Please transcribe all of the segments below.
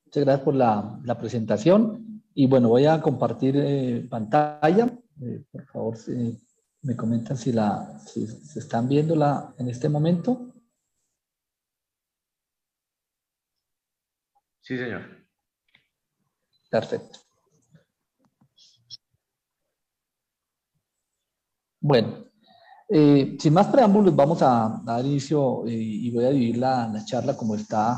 Muchas gracias por la presentación. Y bueno, voy a compartir pantalla. Por favor, me comentan si se están viéndola en este momento. Sí, señor. Perfecto. Bueno, sin más preámbulos, vamos a dar inicio y voy a dividir la charla como está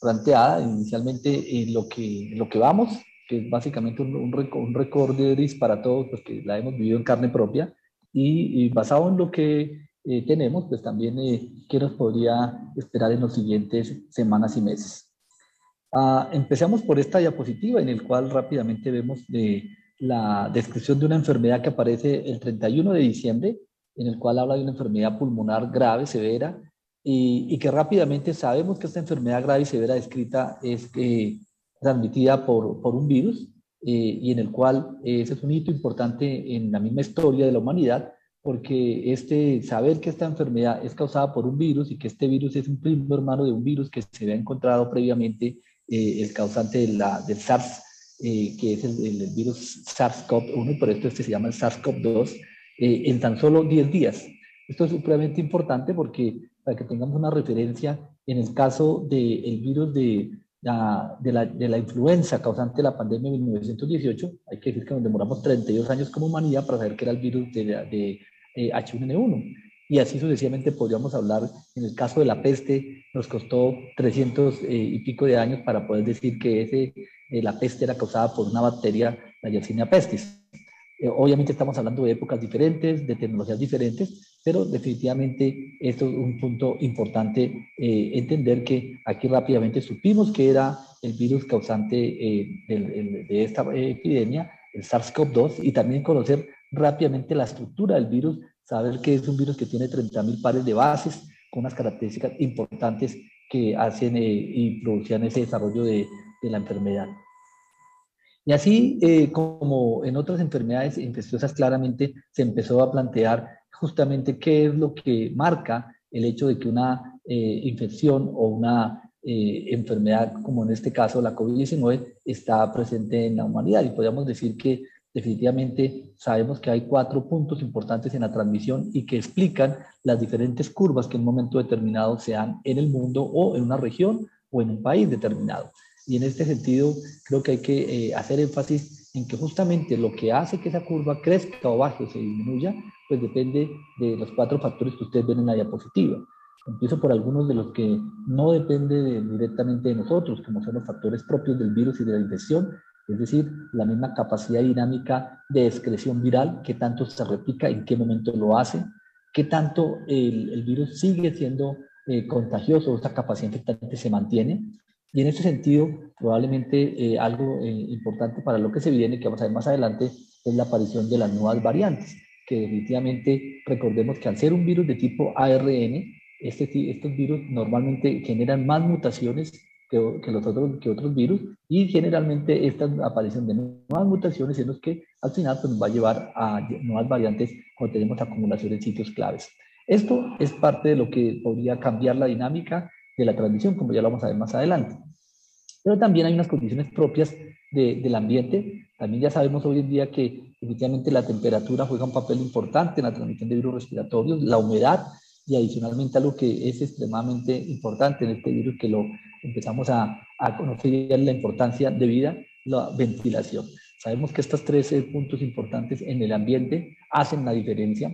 planteada inicialmente en lo que vamos, que es básicamente un recorderis para todos los que la hemos vivido en carne propia y basado en lo que tenemos, pues también qué nos podría esperar en los siguientes semanas y meses. Empezamos por esta diapositiva en el cual rápidamente vemos la descripción de una enfermedad que aparece el 31 de diciembre, en el cual habla de una enfermedad pulmonar grave, severa, y que rápidamente sabemos que esta enfermedad grave y severa descrita es transmitida por un virus, y en el cual ese es un hito importante en la misma historia de la humanidad, porque saber que esta enfermedad es causada por un virus y que este virus es un primo hermano de un virus que se había encontrado previamente, el causante del SARS, que es el virus SARS-CoV-1, y por esto se llama el SARS-CoV-2, en tan solo 10 días. Esto es supremamente importante porque, para que tengamos una referencia, en el caso del virus de la influenza causante de la pandemia de 1918, hay que decir que nos demoramos 32 años como humanidad para saber que era el virus de H1N1. Y así sucesivamente podríamos hablar. En el caso de la peste, nos costó 300 y pico de años para poder decir que la peste era causada por una bacteria, la Yersinia pestis. Obviamente estamos hablando de épocas diferentes, de tecnologías diferentes, pero definitivamente esto es un punto importante, entender que aquí rápidamente supimos que era el virus causante de esta epidemia, el SARS-CoV-2, y también conocer rápidamente la estructura del virus, saber que es un virus que tiene 30.000 pares de bases, con unas características importantes que hacen y producían ese desarrollo de la enfermedad. Y así, como en otras enfermedades infecciosas, claramente se empezó a plantear justamente qué es lo que marca el hecho de que una infección o una enfermedad, como en este caso la COVID-19, está presente en la humanidad. Y podríamos decir que definitivamente sabemos que hay 4 puntos importantes en la transmisión y que explican las diferentes curvas que en un momento determinado se dan en el mundo o en una región o en un país determinado. Y en este sentido, creo que hay que hacer énfasis en que justamente lo que hace que esa curva crezca o baje o se disminuya, pues depende de los 4 factores que ustedes ven en la diapositiva. Empiezo por algunos de los que no dependen directamente de nosotros, como son los factores propios del virus y de la infección, es decir, la misma capacidad dinámica de excreción viral, qué tanto se replica, en qué momento lo hace, qué tanto el virus sigue siendo contagioso, esta capacidad infectante se mantiene. Y en ese sentido, probablemente algo importante para lo que se viene, que vamos a ver más adelante, es la aparición de las nuevas variantes, que definitivamente recordemos que al ser un virus de tipo ARN, estos virus normalmente generan más mutaciones que otros virus, y generalmente esta aparición de nuevas mutaciones es lo que al final pues, nos va a llevar a nuevas variantes cuando tenemos acumulación en sitios claves. Esto es parte de lo que podría cambiar la dinámica de la transmisión, como ya lo vamos a ver más adelante. Pero también hay unas condiciones propias del ambiente. También ya sabemos hoy en día que definitivamente la temperatura juega un papel importante en la transmisión de virus respiratorios, la humedad, y adicionalmente algo que es extremadamente importante en este virus, que lo empezamos a conocer, ya la importancia de vida, la ventilación. Sabemos que estos 3 puntos importantes en el ambiente hacen la diferencia,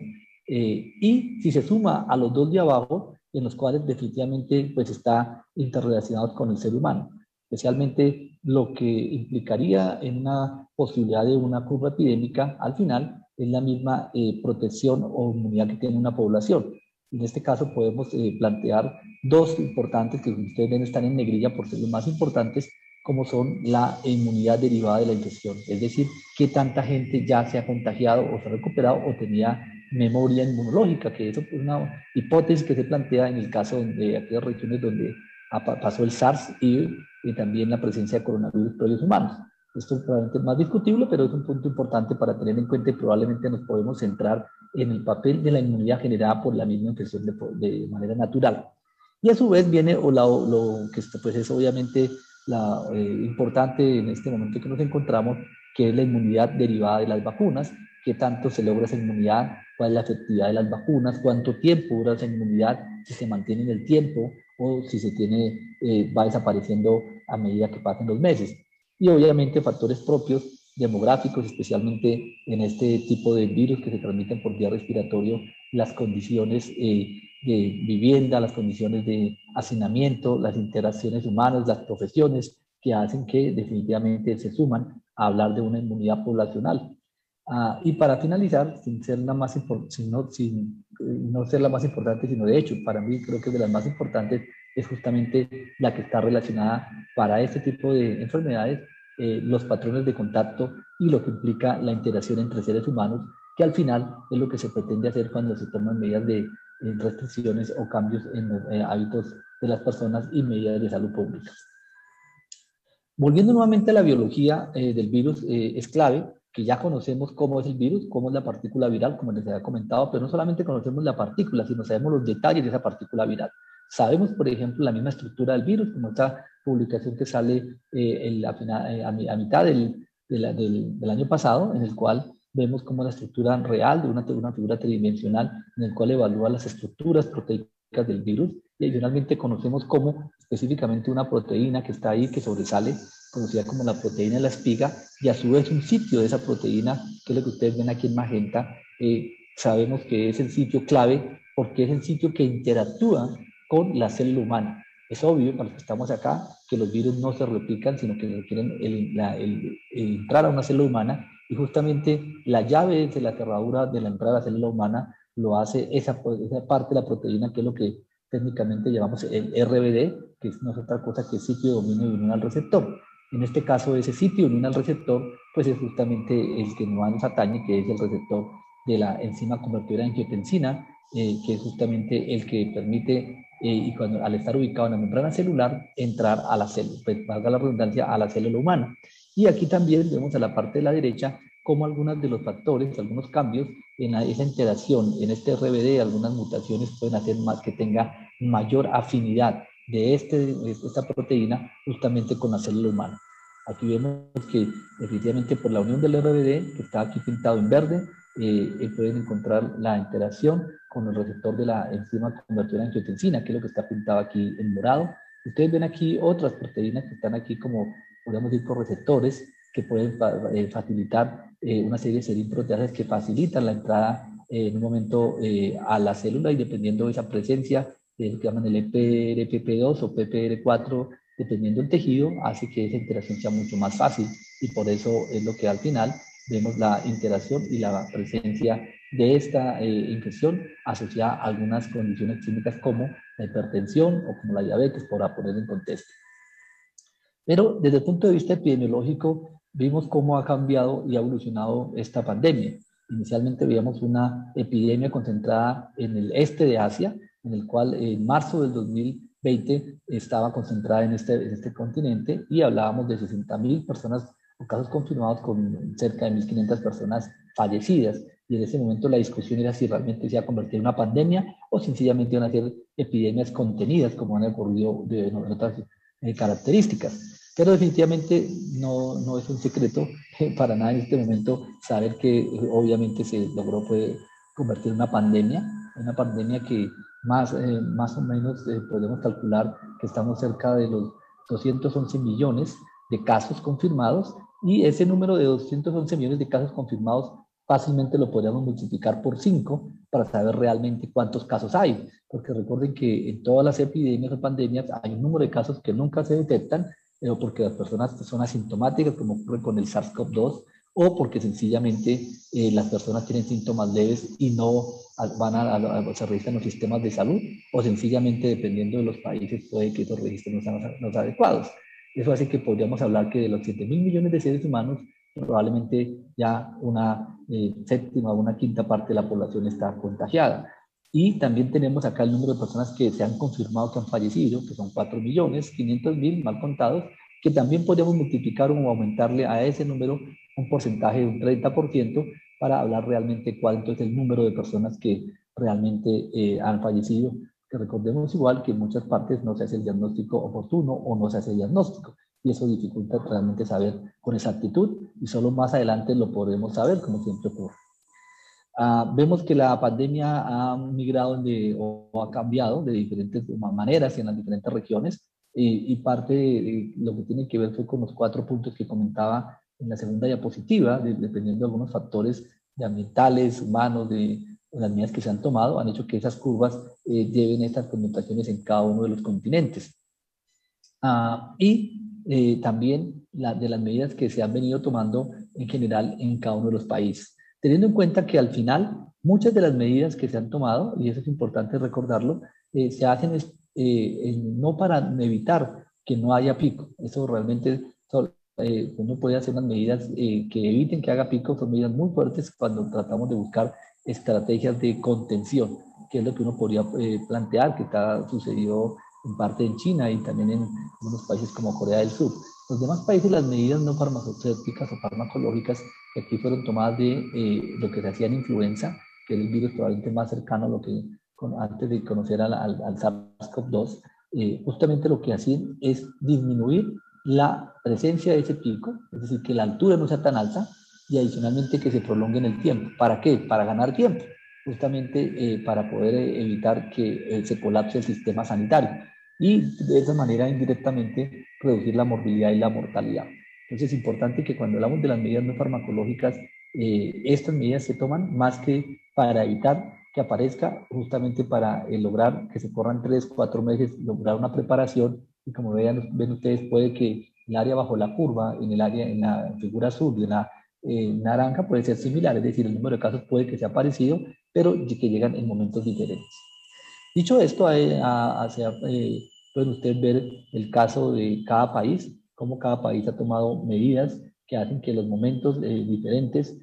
y si se suma a los 2 de abajo, en los cuales definitivamente pues está interrelacionados con el ser humano, especialmente lo que implicaría en una posibilidad de una curva epidémica, al final es la misma protección o inmunidad que tiene una población. En este caso podemos plantear 2 importantes que ustedes ven están en negrilla por ser los más importantes, como son la inmunidad derivada de la infección, es decir, qué tanta gente ya se ha contagiado o se ha recuperado o tenía memoria inmunológica, que eso es una hipótesis que se plantea en el caso de aquellas regiones donde pasó el SARS y también la presencia de coronavirus previos humanos. Esto probablemente es más discutible, pero es un punto importante para tener en cuenta, y probablemente nos podemos centrar en el papel de la inmunidad generada por la misma infección de manera natural. Y a su vez viene lo que pues es obviamente importante en este momento que nos encontramos, que es la inmunidad derivada de las vacunas, qué tanto se logra esa inmunidad, cuál es la efectividad de las vacunas, cuánto tiempo dura esa inmunidad, si se mantiene en el tiempo o si se tiene, va desapareciendo a medida que pasen los meses. Y obviamente factores propios, demográficos, especialmente en este tipo de virus que se transmiten por vía respiratoria, las condiciones de vivienda, las condiciones de hacinamiento, las interacciones humanas, las profesiones que hacen que definitivamente se suman a hablar de una inmunidad poblacional. Y para finalizar, sin ser la más sin no ser la más importante, sino de hecho, para mí creo que de las más importantes es justamente la que está relacionada para este tipo de enfermedades, los patrones de contacto y lo que implica la interacción entre seres humanos, que al final es lo que se pretende hacer cuando se toman medidas de restricciones o cambios en los hábitos de las personas y medidas de salud pública. Volviendo nuevamente a la biología del virus, es clave que ya conocemos cómo es el virus, cómo es la partícula viral, como les había comentado, pero no solamente conocemos la partícula, sino sabemos los detalles de esa partícula viral. Sabemos, por ejemplo, la misma estructura del virus, como esta publicación que sale a mitad del año pasado, en el cual vemos como la estructura real de una figura tridimensional, en el cual evalúa las estructuras proteicas del virus, y adicionalmente conocemos cómo específicamente una proteína que está ahí, que sobresale, conocida como la proteína de la espiga, y a su vez un sitio de esa proteína, que es lo que ustedes ven aquí en magenta, sabemos que es el sitio clave porque es el sitio que interactúa con la célula humana. Es obvio para los que estamos acá que los virus no se replican, sino que requieren entrar a una célula humana, y justamente la llave de la cerradura de la entrada a la célula humana lo hace esa parte de la proteína, que es lo que técnicamente llamamos el RBD, que no es otra cosa que sitio de dominio de unión al receptor. En este caso, ese sitio de unión al receptor, pues es justamente el que nos atañe, que es el receptor de la enzima convertidora de angiotensina, que es justamente el que permite, y cuando al estar ubicado en la membrana celular, entrar a la célula, pues valga la redundancia, a la célula humana. Y aquí también vemos a la parte de la derecha cómo algunos de los factores, algunos cambios en esa interacción, en este RBD, algunas mutaciones pueden hacer más que tenga mayor afinidad de esta proteína justamente con la célula humana. Aquí vemos que definitivamente por la unión del RBD, que está aquí pintado en verde, pueden encontrar la interacción con el receptor de la enzima convertidora de angiotensina, que es lo que está pintado aquí en morado. Ustedes ven aquí otras proteínas que están aquí como, podríamos decir, receptores que pueden facilitar una serie de serinproteasas que facilitan la entrada en un momento a la célula, y dependiendo de esa presencia, que llaman el PRPP2 o PPR4, dependiendo del tejido, hace que esa interacción sea mucho más fácil, y por eso es lo que al final vemos la interacción y la presencia de esta infección asociada a algunas condiciones clínicas como la hipertensión o como la diabetes, para poner en contexto. Pero desde el punto de vista epidemiológico, vimos cómo ha cambiado y ha evolucionado esta pandemia. Inicialmente veíamos una epidemia concentrada en el este de Asia, en el cual en marzo del 2020 estaba concentrada en este continente, y hablábamos de 60.000 personas o casos confirmados, con cerca de 1.500 personas fallecidas. Y en ese momento la discusión era si realmente se iba a convertir en una pandemia o sencillamente iban a ser epidemias contenidas, como han ocurrido en otras características. Pero definitivamente no es un secreto para nada en este momento saber que obviamente se logró convertir en una pandemia que más o menos podemos calcular que estamos cerca de los 211 millones de casos confirmados, y ese número de 211 millones de casos confirmados fácilmente lo podríamos multiplicar por 5 para saber realmente cuántos casos hay, porque recuerden que en todas las epidemias o pandemias hay un número de casos que nunca se detectan, porque las personas son asintomáticas, como ocurre con el SARS-CoV-2, o porque sencillamente las personas tienen síntomas leves y no se registran los sistemas de salud, o sencillamente, dependiendo de los países, puede que esos registros no sean los adecuados. Eso hace que podríamos hablar que de los 7.000 millones de seres humanos, probablemente ya una séptima o una quinta parte de la población está contagiada. Y también tenemos acá el número de personas que se han confirmado que han fallecido, que son 4.500.000 mal contados, que también podemos multiplicar o aumentarle a ese número un porcentaje de un 30% para hablar realmente cuánto es el número de personas que realmente han fallecido. Que recordemos igual que en muchas partes no se hace el diagnóstico oportuno o no se hace el diagnóstico. y eso dificulta realmente saber con exactitud y solo más adelante lo podremos saber, como siempre ocurre. Vemos que la pandemia ha migrado o ha cambiado de diferentes maneras en las diferentes regiones y parte de lo que tiene que ver fue con los 4 puntos que comentaba en la segunda diapositiva, dependiendo de algunos factores de ambientales, humanos, de las medidas que se han tomado, han hecho que esas curvas lleven estas connotaciones en cada uno de los continentes. También de las medidas que se han venido tomando en general en cada uno de los países. Teniendo en cuenta que al final muchas de las medidas que se han tomado, y eso es importante recordarlo, se hacen no para evitar que no haya pico. Eso realmente uno puede hacer unas medidas que eviten que haga pico, son medidas muy fuertes cuando tratamos de buscar estrategias de contención, que es lo que uno podría plantear, que está sucedido en parte en China y también en algunos países como Corea del Sur. Los demás países, las medidas no farmacéuticas o farmacológicas que aquí fueron tomadas de lo que se hacía en influenza, que es el virus probablemente más cercano a lo que antes de conocer al SARS-CoV-2, justamente lo que hacían es disminuir la presencia de ese pico, es decir, que la altura no sea tan alta y adicionalmente que se prolongue en el tiempo. ¿Para qué? Para ganar tiempo, justamente para poder evitar que se colapse el sistema sanitario y de esa manera indirectamente reducir la morbilidad y la mortalidad. Entonces es importante que cuando hablamos de las medidas no farmacológicas, estas medidas se toman más que para evitar que aparezca, justamente para lograr que se corran 3, 4 meses, lograr una preparación y como ven ustedes, puede que el área bajo la curva, en la figura azul y en la naranja puede ser similar, es decir, el número de casos puede que sea parecido, pero que llegan en momentos diferentes. Dicho esto, pueden ustedes ver el caso de cada país, cómo cada país ha tomado medidas que hacen que los momentos diferentes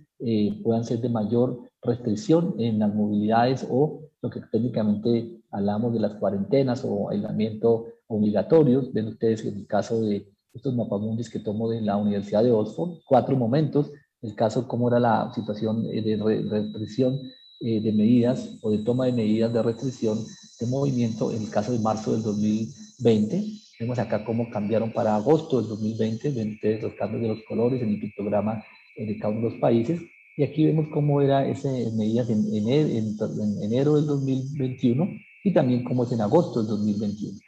puedan ser de mayor restricción en las movilidades o lo que técnicamente hablamos de las cuarentenas o aislamiento obligatorios. Ven ustedes en el caso de estos mapamundis que tomo de la Universidad de Oxford, 4 momentos, el caso cómo era la situación de restricción de medidas o de toma de medidas de restricción de movimiento en el caso de marzo del 2020. Vemos acá cómo cambiaron para agosto del 2020, ven ustedes los cambios de los colores en el pictograma de cada uno de los países. Y aquí vemos cómo era esas medidas en enero del 2021 y también cómo es en agosto del 2021.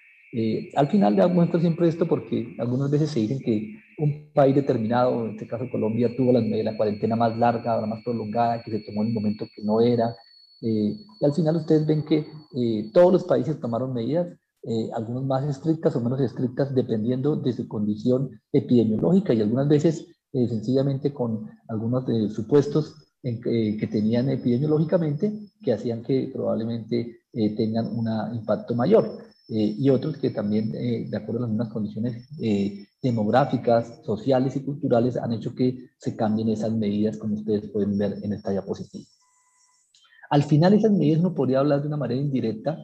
Al final le muestro siempre esto porque algunas veces se dicen que un país determinado, en este caso Colombia, tuvo la cuarentena más larga, la más prolongada, que se tomó en un momento que no era. Y al final ustedes ven que todos los países tomaron medidas, algunos más estrictas o menos estrictas, dependiendo de su condición epidemiológica y algunas veces sencillamente con algunos supuestos que tenían epidemiológicamente que hacían que probablemente tengan un impacto mayor. Y otros que también, de acuerdo a las mismas condiciones demográficas, sociales y culturales, han hecho que se cambien esas medidas, como ustedes pueden ver en esta diapositiva. Al final, esas medidas uno podría hablar de una manera indirecta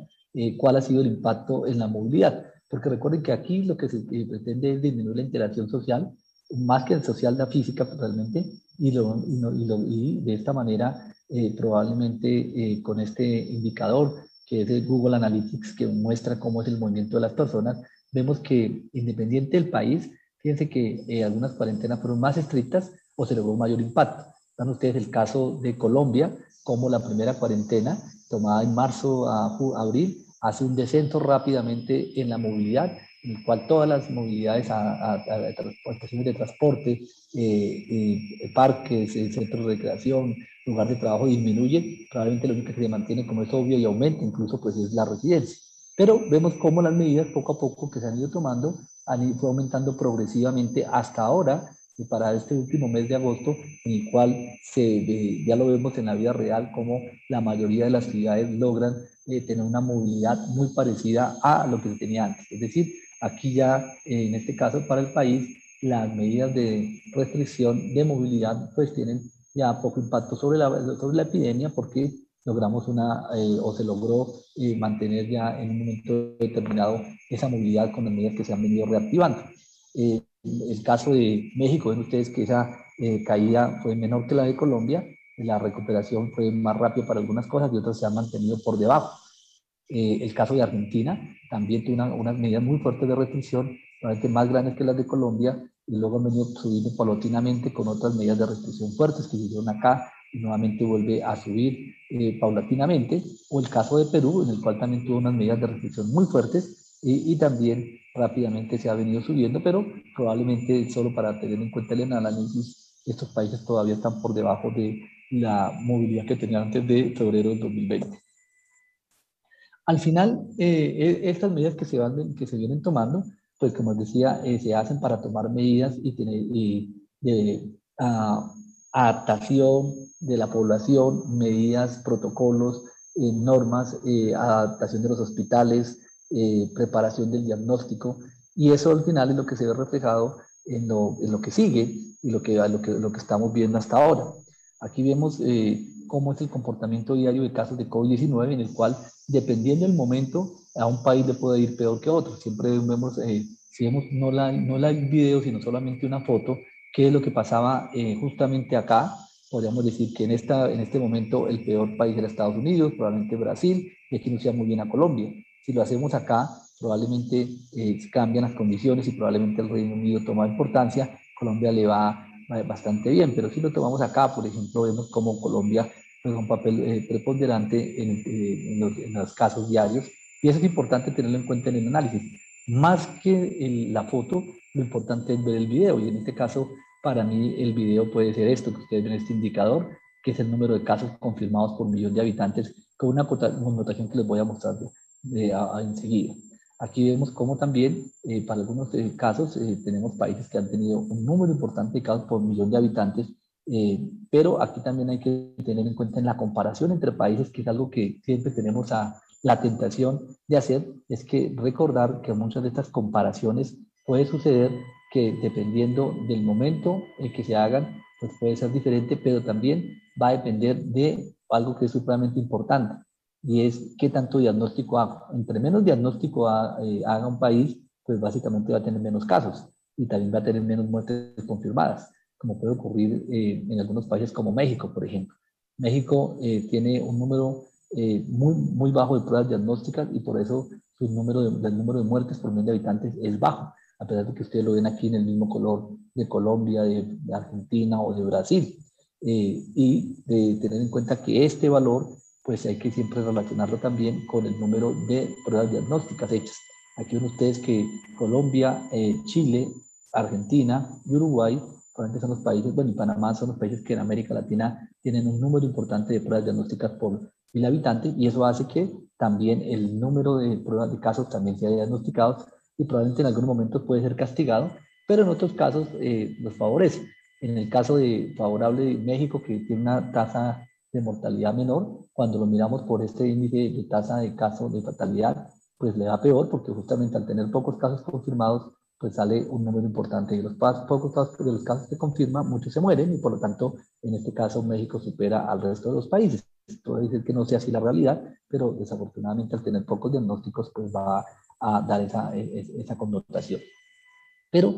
cuál ha sido el impacto en la movilidad, porque recuerden que aquí lo que se pretende es disminuir la interacción social, más que el social, la física realmente, y de esta manera probablemente con este indicador que es el Google Analytics, que muestra cómo es el movimiento de las personas, vemos que independiente del país, fíjense que algunas cuarentenas fueron más estrictas o se logró un mayor impacto. Dan ustedes el caso de Colombia, como la primera cuarentena tomada en marzo a abril hace un descenso rápidamente en la movilidad, en el cual todas las movilidades a estaciones de transporte, parques, centros de recreación, lugar de trabajo disminuye, probablemente lo único que se mantiene como es obvio y aumenta incluso pues es la residencia. Pero vemos cómo las medidas poco a poco que se han ido tomando han ido aumentando progresivamente hasta ahora, y para este último mes de agosto, en el cual ya lo vemos en la vida real, como la mayoría de las ciudades logran tener una movilidad muy parecida a lo que se tenía antes. Es decir, aquí ya, en este caso para el país, las medidas de restricción de movilidad pues tienen ya poco impacto sobre la epidemia porque logramos o se logró mantener ya en un momento determinado esa movilidad con las medidas que se han venido reactivando. El caso de México, ven ustedes que esa caída fue menor que la de Colombia, la recuperación fue más rápida para algunas cosas y otras se han mantenido por debajo. El caso de Argentina también tuvo unas medidas muy fuertes de restricción, probablemente más grandes que las de Colombia, y luego han venido subiendo paulatinamente con otras medidas de restricción fuertes que se hicieron acá, y nuevamente vuelve a subir paulatinamente, o el caso de Perú, en el cual también tuvo unas medidas de restricción muy fuertes, y también rápidamente se ha venido subiendo, pero probablemente solo para tener en cuenta el análisis, estos países todavía están por debajo de la movilidad que tenían antes de febrero del 2020. Al final, estas medidas que se vienen tomando, pues como les decía, se hacen para tomar medidas y tener de adaptación de la población, medidas, protocolos, normas, adaptación de los hospitales, preparación del diagnóstico, y eso al final es lo que se ve reflejado en lo que sigue y lo que estamos viendo hasta ahora. Aquí vemos cómo es el comportamiento diario de casos de COVID-19, en el cual, dependiendo del momento, a un país le puede ir peor que a otro. Siempre vemos, si vemos no el video, sino solamente una foto, qué es lo que pasaba justamente acá. Podríamos decir que en este momento el peor país era Estados Unidos, probablemente Brasil, y aquí nos iba muy bien a Colombia. Si lo hacemos acá, probablemente cambian las condiciones y probablemente el Reino Unido toma importancia, Colombia le va bastante bien, pero si lo tomamos acá, por ejemplo, vemos como Colombia juega un papel preponderante en los casos diarios, y eso es importante tenerlo en cuenta en el análisis. Más que la foto, lo importante es ver el video, y en este caso, para mí, el video puede ser esto, que ustedes ven este indicador, que es el número de casos confirmados por millón de habitantes, con una connotación que les voy a mostrar enseguida. Aquí vemos cómo también, para algunos casos, tenemos países que han tenido un número importante de casos por millón de habitantes, pero aquí también hay que tener en cuenta en la comparación entre países, que es algo que siempre tenemos la tentación de hacer, es que recordar que muchas de estas comparaciones puede suceder que dependiendo del momento en que se hagan, pues puede ser diferente, pero también va a depender de algo que es supremamente importante, y es qué tanto diagnóstico hago. Entre menos diagnóstico haga un país, pues básicamente va a tener menos casos y también va a tener menos muertes confirmadas, como puede ocurrir en algunos países como México, por ejemplo. México tiene un número muy bajo de pruebas diagnósticas, y por eso el número de muertes por millón de habitantes es bajo, a pesar de que ustedes lo ven aquí en el mismo color de Colombia, de Argentina o de Brasil. Y de tener en cuenta que este valor, pues hay que siempre relacionarlo también con el número de pruebas diagnósticas hechas. Aquí ven ustedes que Colombia, Chile, Argentina y Uruguay probablemente son los países, bueno, y Panamá son los países que en América Latina tienen un número importante de pruebas diagnósticas por mil habitantes, y eso hace que también el número de pruebas de casos también sea diagnosticados, y probablemente en algunos momentos puede ser castigado, pero en otros casos los favorece. En el caso favorable de México, que tiene una tasa de mortalidad menor, cuando lo miramos por este índice de tasa de casos de fatalidad, pues le da peor, porque justamente al tener pocos casos confirmados, pues sale un número importante. De los pocos casos de los casos que confirma, muchos se mueren, y por lo tanto, en este caso, México supera al resto de los países. Puede decir que no sea así la realidad, pero desafortunadamente al tener pocos diagnósticos, pues va a dar esa connotación. Pero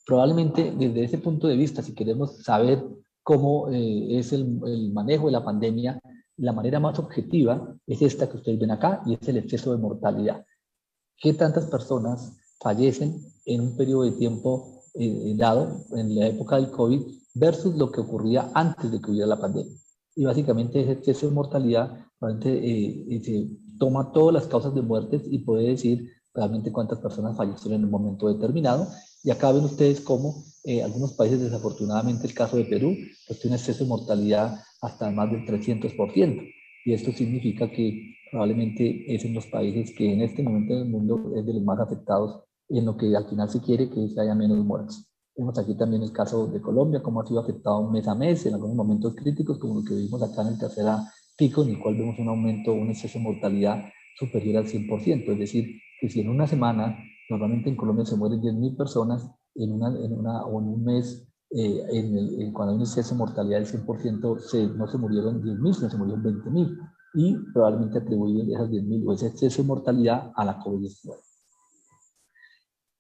probablemente desde ese punto de vista, si queremos saber cómo es el manejo de la pandemia, la manera más objetiva es esta que ustedes ven acá, y es el exceso de mortalidad. ¿Qué tantas personas fallecen en un periodo de tiempo dado, en la época del COVID, versus lo que ocurría antes de que hubiera la pandemia? Y básicamente ese exceso de mortalidad realmente se toma todas las causas de muertes y puede decir realmente cuántas personas fallecieron en un momento determinado. Y acá ven ustedes cómo algunos países, desafortunadamente el caso de Perú, pues tiene un exceso de mortalidad hasta más del 300%. Y esto significa que probablemente es en los países que en este momento del mundo es de los más afectados, en lo que al final se quiere que haya menos muertes. Vemos aquí también el caso de Colombia, cómo ha sido afectado mes a mes en algunos momentos críticos, como lo que vimos acá en el tercer pico, en el cual vemos un aumento, un exceso de mortalidad superior al 100%. Es decir, que si en una semana, normalmente en Colombia se mueren 10.000 personas, o en un mes, cuando hay un exceso de mortalidad del 100%, no se murieron 10.000, sino se murieron 20.000, y probablemente atribuyen esas 10.000 o ese exceso de mortalidad a la COVID-19.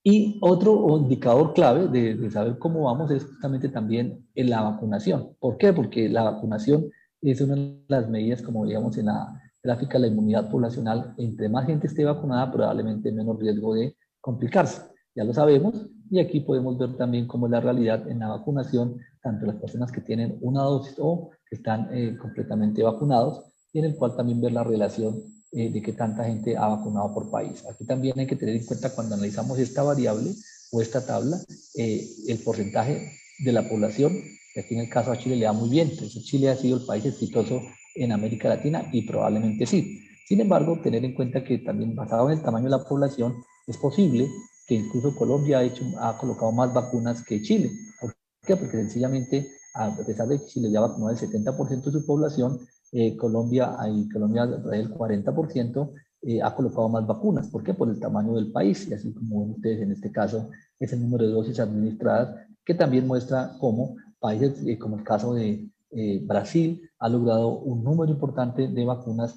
Y otro indicador clave de saber cómo vamos es justamente también en la vacunación. ¿Por qué? Porque la vacunación es una de las medidas, como digamos en la gráfica de la inmunidad poblacional. Entre más gente esté vacunada, probablemente menos riesgo de complicarse. ya lo sabemos, y aquí podemos ver también cómo es la realidad en la vacunación, tanto las personas que tienen una dosis o que están completamente vacunados, y en el cual también ver la relación de qué tanta gente ha vacunado por país. Aquí también hay que tener en cuenta cuando analizamos esta variable o esta tabla, el porcentaje de la población, que aquí en el caso a Chile le da muy bien, entonces Chile ha sido el país exitoso en América Latina y probablemente sí. Sin embargo, tener en cuenta que también basado en el tamaño de la población, es posible que incluso Colombia ha colocado más vacunas que Chile. ¿Por qué? Porque sencillamente, a pesar de que Chile ya vacunó el 70% de su población, Colombia el 40%, ha colocado más vacunas. ¿Por qué? Por el tamaño del país, y así como ven ustedes en este caso, es el número de dosis administradas, que también muestra cómo países como el caso de Brasil ha logrado un número importante de vacunas,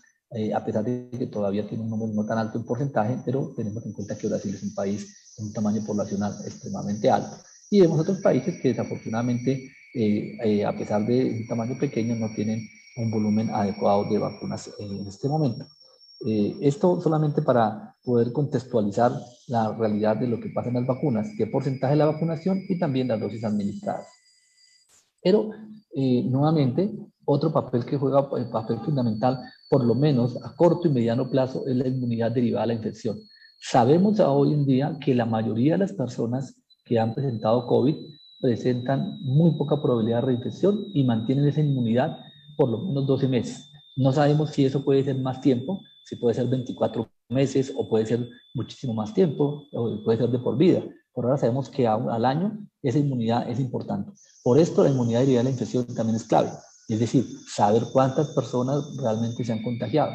a pesar de que todavía tiene un número no tan alto en porcentaje, pero tenemos en cuenta que Brasil es un país con un tamaño poblacional extremadamente alto. Y vemos otros países que desafortunadamente, a pesar de un tamaño pequeño, no tienen un volumen adecuado de vacunas en este momento. Esto solamente para poder contextualizar la realidad de lo que pasa en las vacunas, qué porcentaje de la vacunación y también las dosis administradas. Pero, nuevamente, otro papel que juega, el papel fundamental, por lo menos a corto y mediano plazo, es la inmunidad derivada de la infección. Sabemos hoy en día que la mayoría de las personas que han presentado COVID presentan muy poca probabilidad de reinfección y mantienen esa inmunidad por lo menos 12 meses. No sabemos si eso puede ser más tiempo, si puede ser 24 meses o puede ser muchísimo más tiempo, o puede ser de por vida. Por ahora sabemos que al año esa inmunidad es importante. Por esto la inmunidad derivada de la infección también es clave, es decir, saber cuántas personas realmente se han contagiado.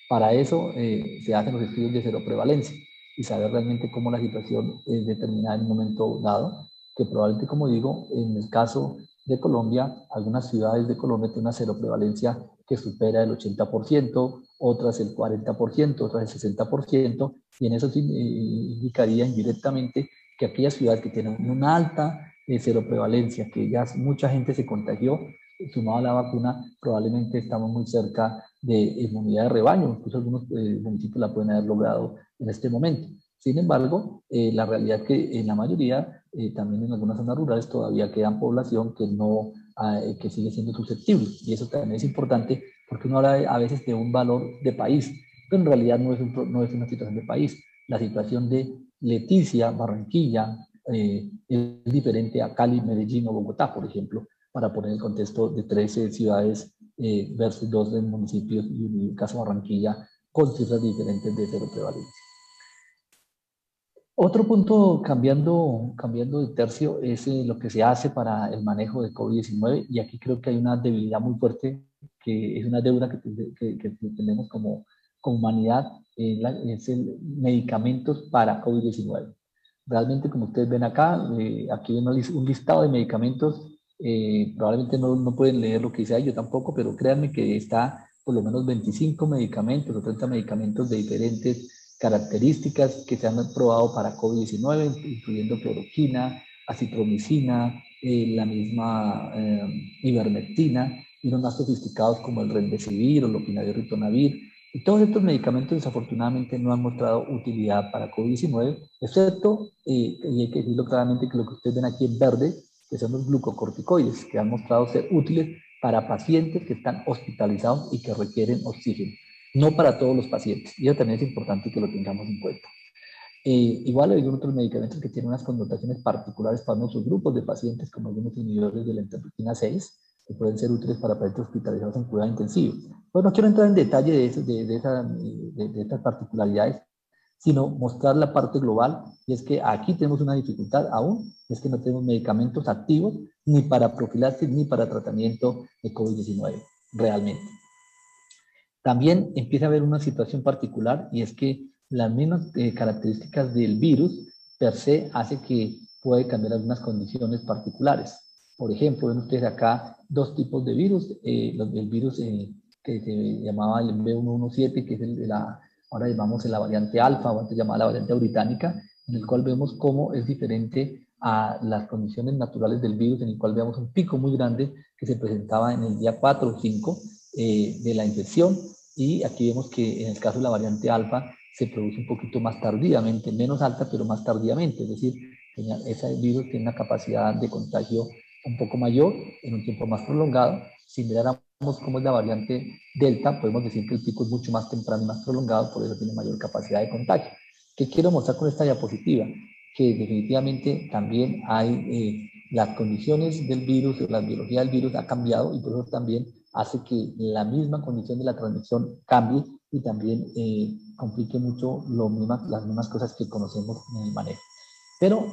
Para eso se hacen los estudios de seroprevalencia y saber realmente cómo la situación es determinada en un momento dado, que probablemente, como digo, en el caso de Colombia, algunas ciudades de Colombia tienen una seroprevalencia que supera el 80%, otras el 40%, otras el 60%, y en eso indicaría indirectamente que aquellas ciudades que tienen una alta seroprevalencia, que ya mucha gente se contagió, sumado a la vacuna, probablemente estamos muy cerca de inmunidad de rebaño, incluso algunos municipios la pueden haber logrado en este momento. Sin embargo, la realidad es que en la mayoría, también en algunas zonas rurales, todavía quedan población que sigue siendo susceptible, y eso también es importante porque uno habla a veces de un valor de país, pero en realidad no es una situación de país. La situación de Leticia, Barranquilla, es diferente a Cali, Medellín o Bogotá, por ejemplo, para poner el contexto de 13 ciudades versus 2 municipios, y en el caso de Barranquilla, con cifras diferentes de seroprevalencia. Otro punto, cambiando de tercio, es lo que se hace para el manejo de COVID-19, y aquí creo que hay una debilidad muy fuerte, que es una deuda que tenemos como humanidad, es el medicamentos para COVID-19. Realmente, como ustedes ven acá, aquí hay un listado de medicamentos, probablemente no pueden leer lo que dice ahí, yo tampoco, pero créanme que está por lo menos 25 medicamentos o 30 medicamentos de diferentes características que se han probado para COVID-19, incluyendo cloroquina, acitromicina, la misma ivermectina, y unos más sofisticados como el remdesivir o lopinavir, ritonavir. Y todos estos medicamentos desafortunadamente no han mostrado utilidad para COVID-19, excepto, y hay que decirlo claramente, que lo que ustedes ven aquí en verde, que son los glucocorticoides, que han mostrado ser útiles para pacientes que están hospitalizados y que requieren oxígeno, no para todos los pacientes. Y eso también es importante que lo tengamos en cuenta. Igual hay otros medicamentos que tienen unas connotaciones particulares para nuestros grupos de pacientes, como algunos inhibidores de la interleuquina 6, que pueden ser útiles para pacientes hospitalizados en cuidado intensivo. Pues no quiero entrar en detalle de estas particularidades, sino mostrar la parte global, y es que aquí tenemos una dificultad aún, es que no tenemos medicamentos activos ni para profilaxis ni para tratamiento de COVID-19, realmente. También empieza a haber una situación particular, y es que las mismas características del virus per se hace que puede cambiar algunas condiciones particulares. Por ejemplo, ven ustedes acá dos tipos de virus, el virus que se llamaba el B117, que es el de ahora llamamos la variante alfa, o antes llamada la variante británica, en el cual vemos cómo es diferente a las condiciones naturales del virus, en el cual vemos un pico muy grande que se presentaba en el día 4 o 5 de la infección, y aquí vemos que en el caso de la variante alfa se produce un poquito más tardíamente, menos alta, pero más tardíamente, es decir, ese virus tiene una capacidad de contagio un poco mayor en un tiempo más prolongado. Si miráramos cómo es la variante Delta, podemos decir que el pico es mucho más temprano y más prolongado, por eso tiene mayor capacidad de contagio. ¿Qué quiero mostrar con esta diapositiva? Que definitivamente también hay las condiciones del virus, la biología del virus ha cambiado y por eso también hace que la misma condición de la transmisión cambie y también complique mucho las mismas cosas que conocemos en el manejo. Pero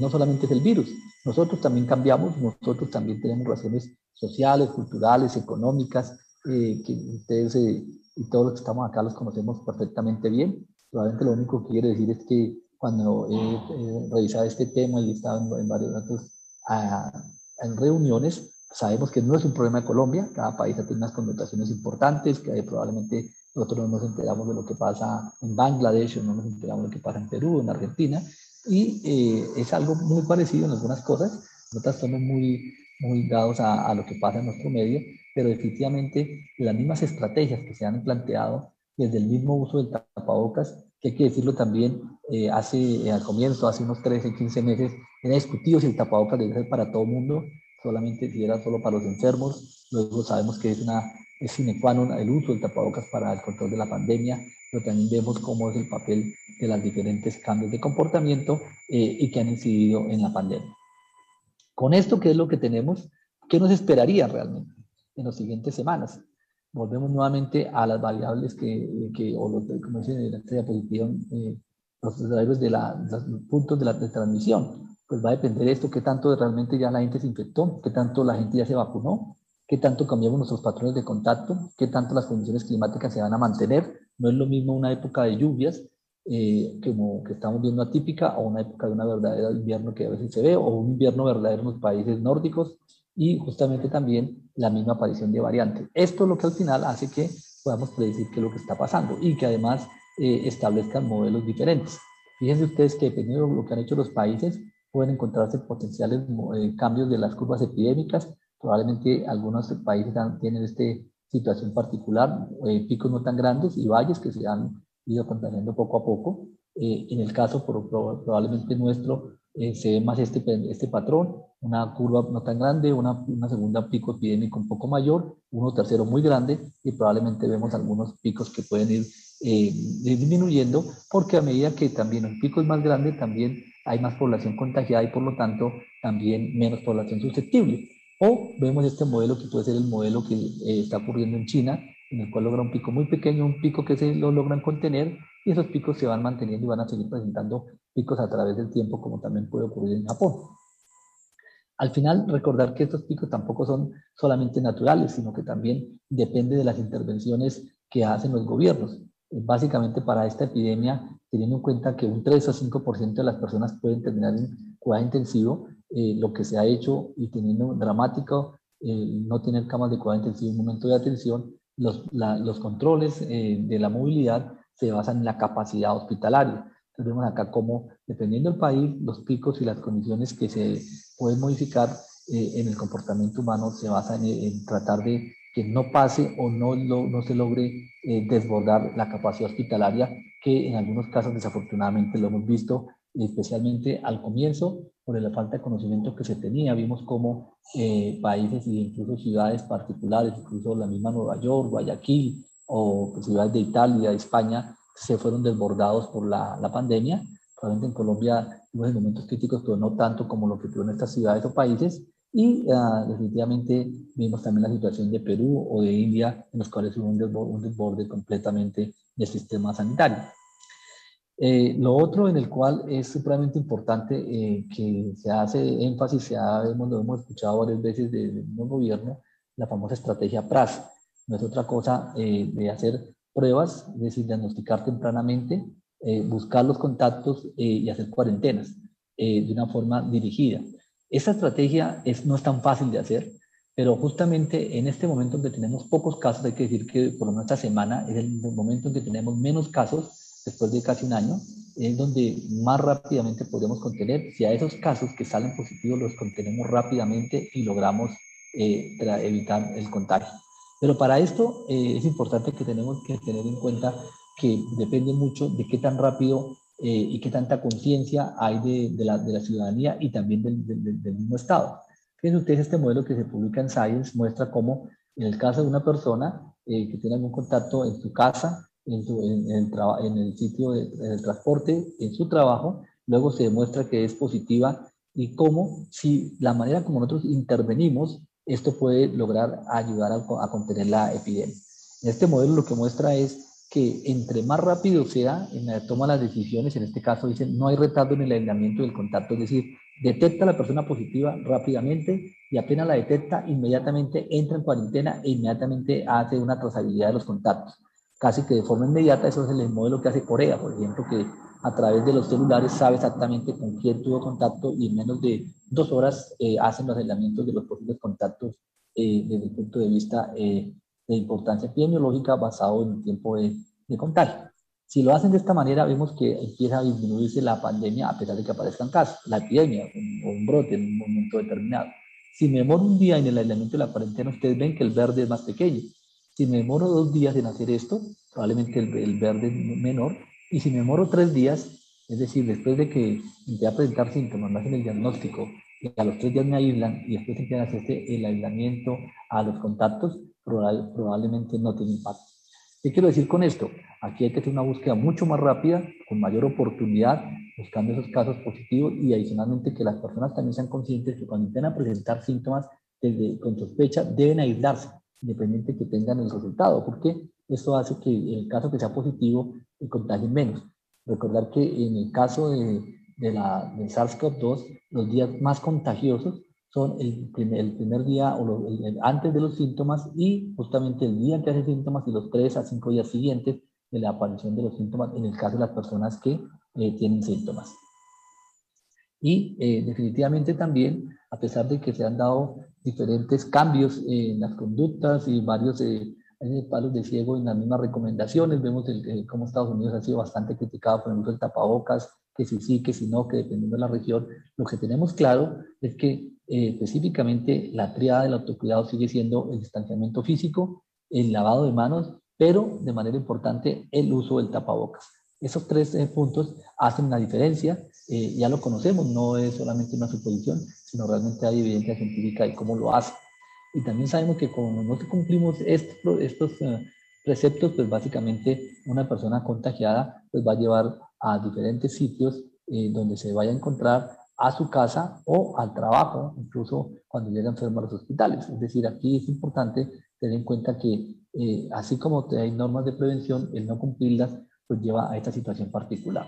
no solamente es el virus, nosotros también cambiamos, nosotros también tenemos razones sociales, culturales, económicas, que ustedes y todos los que estamos acá los conocemos perfectamente bien. Probablemente lo único que quiero decir es que cuando he revisado este tema y he estado en varios datos en reuniones, sabemos que no es un problema de Colombia, cada país tiene unas connotaciones importantes, que probablemente nosotros no nos enteramos de lo que pasa en Bangladesh, o no nos enteramos de lo que pasa en Perú, en Argentina, y es algo muy parecido en algunas cosas, en otras somos muy dados a lo que pasa en nuestro medio, pero definitivamente las mismas estrategias que se han planteado desde el mismo uso del tapabocas, que hay que decirlo también, al comienzo, hace unos 13, 15 meses, era discutido si el tapabocas debe ser para todo el mundo, solamente si era solo para los enfermos. Luego sabemos que es sine qua non el uso del tapabocas para el control de la pandemia, pero también vemos cómo es el papel de los diferentes cambios de comportamiento y que han incidido en la pandemia. Con esto, ¿qué es lo que tenemos? ¿Qué nos esperaría realmente en las siguientes semanas? Volvemos nuevamente a las variables como dicen en esta diapositiva, los drivers los puntos de transmisión. Pues va a depender de esto, qué tanto realmente ya la gente se infectó, qué tanto la gente ya se vacunó, qué tanto cambiamos nuestros patrones de contacto, qué tanto las condiciones climáticas se van a mantener. No es lo mismo una época de lluvias, como que estamos viendo atípica, o una época de una verdadera invierno que a veces se ve, o un invierno verdadero en los países nórdicos, y justamente también la misma aparición de variantes. Esto es lo que al final hace que podamos predecir qué es lo que está pasando y que además establezcan modelos diferentes. Fíjense ustedes que dependiendo de lo que han hecho los países, pueden encontrarse potenciales cambios de las curvas epidémicas. Probablemente algunos países tienen esta situación particular, picos no tan grandes y valles que se han ido contagiando poco a poco. En el caso probablemente nuestro, se ve más este patrón, una curva no tan grande, una segunda pico epidémico un poco mayor, uno tercero muy grande, y probablemente vemos algunos picos que pueden ir disminuyendo, porque a medida que también un pico es más grande, también hay más población contagiada y por lo tanto también menos población susceptible. O vemos este modelo que puede ser el modelo que está ocurriendo en China, en el cual logra un pico muy pequeño, un pico que se lo logran contener, y esos picos se van manteniendo y van a seguir presentando picos a través del tiempo, como también puede ocurrir en Japón. Al final, recordar que estos picos tampoco son solamente naturales, sino que también depende de las intervenciones que hacen los gobiernos. Básicamente para esta epidemia, teniendo en cuenta que un 3 o 5% de las personas pueden terminar en cuidado intensivo, lo que se ha hecho y teniendo dramático no tener camas de cuidado intensivo en un momento de atención, los controles de la movilidad se basan en la capacidad hospitalaria. Entonces vemos acá cómo, dependiendo del país, los picos y las condiciones que se pueden modificar en el comportamiento humano se basan en tratar de que no pase o no se logre desbordar la capacidad hospitalaria, que en algunos casos desafortunadamente lo hemos visto, especialmente al comienzo, por la falta de conocimiento que se tenía. Vimos cómo países e incluso ciudades particulares, incluso la misma Nueva York, Guayaquil, o ciudades de Italia, de España, se fueron desbordados por la pandemia. Probablemente en Colombia tuvimos momentos críticos, pero no tanto como lo que tuvieron estas ciudades o países. Y definitivamente vimos también la situación de Perú o de India, en los cuales hubo un desborde completamente del sistema sanitario. Lo otro en el cual es supremamente importante que se hace énfasis, lo hemos escuchado varias veces del mismo gobierno, la famosa estrategia PRAS. No es otra cosa de hacer pruebas, es decir, diagnosticar tempranamente, buscar los contactos y hacer cuarentenas de una forma dirigida. Esta estrategia no es tan fácil de hacer, pero justamente en este momento en que tenemos pocos casos, hay que decir que por lo menos esta semana es el momento en que tenemos menos casos después de casi un año, es donde más rápidamente podemos contener. Si a esos casos que salen positivos los contenemos rápidamente y logramos evitar el contagio. Pero para esto es importante que tenemos que tener en cuenta que depende mucho de qué tan rápido y qué tanta conciencia hay de la ciudadanía y también del mismo Estado. Fíjense ustedes, este modelo que se publica en Science muestra cómo en el caso de una persona que tiene algún contacto en su casa, en el sitio de transporte, en su trabajo, luego se demuestra que es positiva y cómo si la manera como nosotros intervenimos, esto puede lograr ayudar a contener la epidemia. En este modelo lo que muestra es que entre más rápido sea en la toma de las decisiones, en este caso dicen no hay retardo en el aislamiento del contacto, es decir, detecta a la persona positiva rápidamente y apenas la detecta, inmediatamente entra en cuarentena e inmediatamente hace una trazabilidad de los contactos. Casi que de forma inmediata, eso es el modelo que hace Corea, por ejemplo, que a través de los celulares sabe exactamente con quién tuvo contacto y en menos de 2 horas hacen los aislamientos de los posibles contactos desde el punto de vista de importancia epidemiológica basado en el tiempo de contagio. Si lo hacen de esta manera, vemos que empieza a disminuirse la pandemia a pesar de que aparezcan casos, la epidemia o un brote en un momento determinado. Si me demoro un día en el aislamiento de la cuarentena, ustedes ven que el verde es más pequeño. Si me demoro 2 días en hacer esto, probablemente el verde es menor. Y si me demoro 3 días, es decir, después de que empiece a presentar síntomas, me hacen el diagnóstico, y a los 3 días me aíslan y después empiezan a hacerse el aislamiento a los contactos, probablemente no tiene impacto. ¿Qué quiero decir con esto? Aquí hay que hacer una búsqueda mucho más rápida, con mayor oportunidad, buscando esos casos positivos y adicionalmente que las personas también sean conscientes que cuando empiezan a presentar síntomas con sospecha deben aislarse, independiente que tengan el resultado, porque esto hace que en el caso que sea positivo contagien menos. Recordar que en el caso del SARS-CoV-2, los días más contagiosos son el primer día o antes de los síntomas y justamente el día que hace síntomas y los 3 a 5 días siguientes de la aparición de los síntomas en el caso de las personas que tienen síntomas. Y definitivamente también, a pesar de que se han dado diferentes cambios en las conductas y varios palos de ciego en las mismas recomendaciones, vemos cómo Estados Unidos ha sido bastante criticado por el uso del tapabocas, que si sí, que si no, que dependiendo de la región. Lo que tenemos claro es que específicamente la triada del autocuidado sigue siendo el distanciamiento físico, el lavado de manos, pero de manera importante el uso del tapabocas. Esos 3 puntos hacen una diferencia, ya lo conocemos, no es solamente una suposición, sino realmente hay evidencia científica de cómo lo hace. Y también sabemos que como no cumplimos estos preceptos, pues básicamente una persona contagiada pues va a llevar a diferentes sitios donde se vaya a encontrar a su casa o al trabajo, incluso cuando llega enfermo a los hospitales. Es decir, aquí es importante tener en cuenta que así como hay normas de prevención, el no cumplirlas pues lleva a esta situación particular.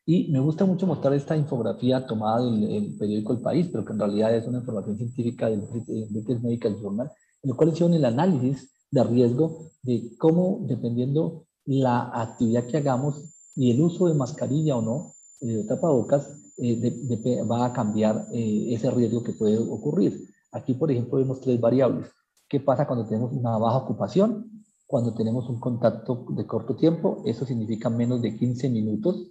Y me gusta mucho mostrar esta infografía tomada del periódico El País, pero que en realidad es una información científica del British Medical Journal, en el cual hicieron el análisis de riesgo de cómo, dependiendo la actividad que hagamos y el uso de mascarilla o no, de tapabocas, va a cambiar ese riesgo que puede ocurrir. Aquí, por ejemplo, vemos 3 variables. ¿Qué pasa cuando tenemos una baja ocupación? Cuando tenemos un contacto de corto tiempo, eso significa menos de 15 minutos,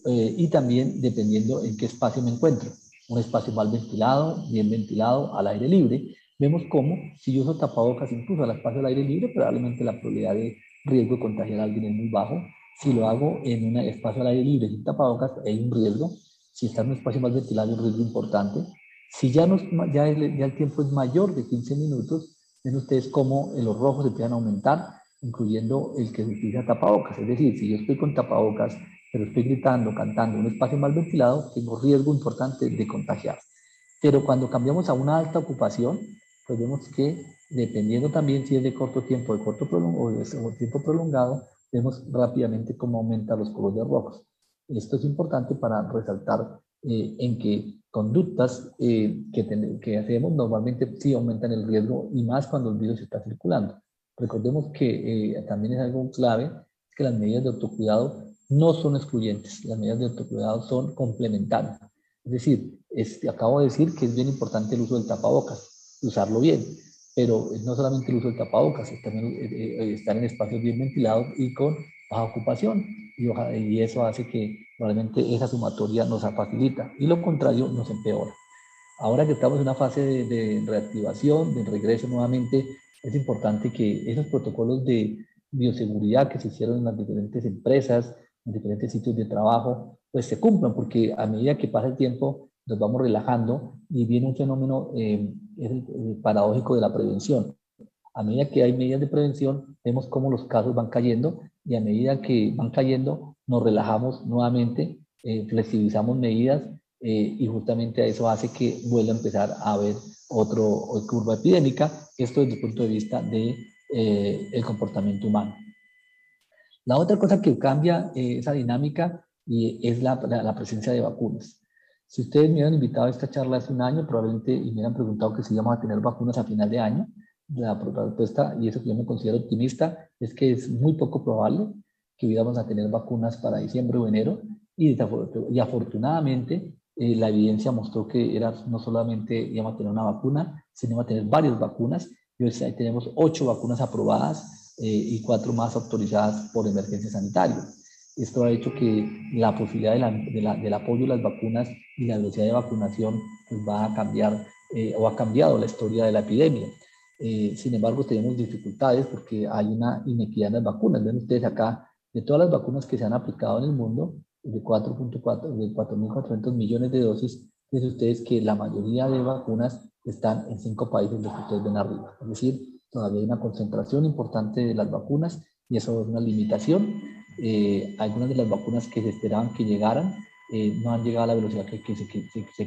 y también dependiendo en qué espacio me encuentro. Un espacio mal ventilado, bien ventilado, al aire libre. Vemos cómo, si yo uso tapabocas incluso al espacio al aire libre, probablemente la probabilidad de riesgo de contagiar a alguien es muy bajo. Si lo hago en un espacio al aire libre sin tapabocas, hay un riesgo. Si está en un espacio más ventilado, hay un riesgo importante. Si ya el tiempo es mayor de 15 minutos, ven ustedes cómo los rojos empiezan a aumentar, incluyendo el que se utiliza tapabocas. Es decir, si yo estoy con tapabocas, pero estoy gritando, cantando en un espacio mal ventilado, tengo riesgo importante de contagiar. Pero cuando cambiamos a una alta ocupación, pues vemos que dependiendo también si es de corto tiempo, de corto o de tiempo prolongado, vemos rápidamente cómo aumentan los colores rojos. Esto es importante para resaltar en que conductas que hacemos normalmente sí aumentan el riesgo y más cuando el virus está circulando. Recordemos que también es algo clave que las medidas de autocuidado no son excluyentes, las medidas de autocuidado son complementarias. Es decir, acabo de decir que es bien importante el uso del tapabocas, usarlo bien, pero no solamente el uso del tapabocas, es también estar en espacios bien ventilados y con baja ocupación, y eso hace que probablemente esa sumatoria nos facilita, y lo contrario nos empeora. Ahora que estamos en una fase de reactivación, de regreso nuevamente, es importante que esos protocolos de bioseguridad que se hicieron en las diferentes empresas, en diferentes sitios de trabajo, pues se cumplan, porque a medida que pasa el tiempo nos vamos relajando y viene un fenómeno paradójico de la prevención. A medida que hay medidas de prevención, vemos cómo los casos van cayendo y a medida que van cayendo, nos relajamos nuevamente, flexibilizamos medidas y justamente a eso hace que vuelva a empezar a haber otro curva epidémica, esto desde el punto de vista de el comportamiento humano. La otra cosa que cambia esa dinámica y es la presencia de vacunas. Si ustedes me hubieran invitado a esta charla hace un año, probablemente y me hubieran preguntado que si íbamos a tener vacunas a final de año, la respuesta, y eso que yo me considero optimista, es que es muy poco probable que hubiéramos a tener vacunas para diciembre o enero, y afortunadamente la evidencia mostró que era no solamente íbamos a tener una vacuna, sino íbamos a tener varias vacunas, y hoy tenemos 8 vacunas aprobadas y 4 más autorizadas por emergencia sanitaria. Esto ha hecho que la posibilidad del apoyo de las vacunas y la velocidad de vacunación pues va a cambiar o ha cambiado la historia de la epidemia. Sin embargo, tenemos dificultades porque hay una inequidad en las vacunas. Ven ustedes acá, de todas las vacunas que se han aplicado en el mundo, de 4.400 millones de dosis, dicen ustedes que la mayoría de vacunas están en 5 países, los que ustedes ven arriba. Es decir, todavía hay una concentración importante de las vacunas y eso es una limitación. Algunas de las vacunas que se esperaban que llegaran no han llegado a la velocidad que se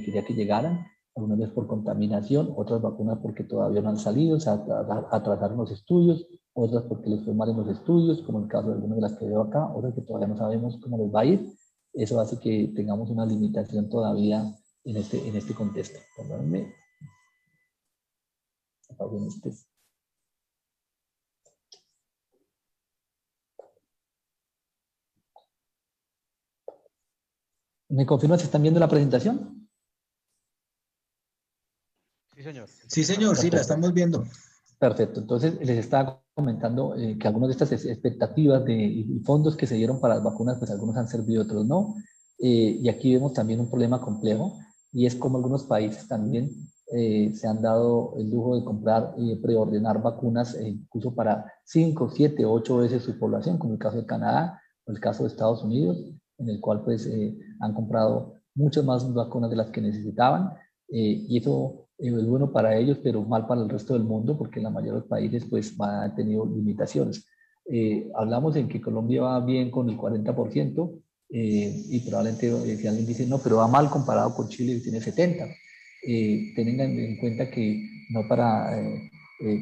quería que llegaran, algunas veces por contaminación, otras vacunas porque todavía no han salido, se atrasaron los estudios, otras porque les fue mal en los estudios, como el caso de algunas de las que veo acá, otras que todavía no sabemos cómo les va a ir. Eso hace que tengamos una limitación todavía en este contexto. Perdónenme. ¿Me confirman si están viendo la presentación? Sí, señor. Sí, señor, sí, la estamos viendo. Perfecto. Entonces, les estaba comentando que algunas de estas expectativas y fondos que se dieron para las vacunas, pues algunos han servido, otros no. Y aquí vemos también un problema complejo, y es como algunos países también se han dado el lujo de comprar y preordenar vacunas incluso para 5, 7, 8 veces su población, como el caso de Canadá o el caso de Estados Unidos, en el cual pues han comprado muchas más vacunas de las que necesitaban, y eso es bueno para ellos, pero mal para el resto del mundo, porque la mayoría de los países pues han tenido limitaciones. Hablamos en que Colombia va bien con el 40%, y probablemente si alguien dice, no, pero va mal comparado con Chile, que tiene 70%. Tengan en cuenta que no para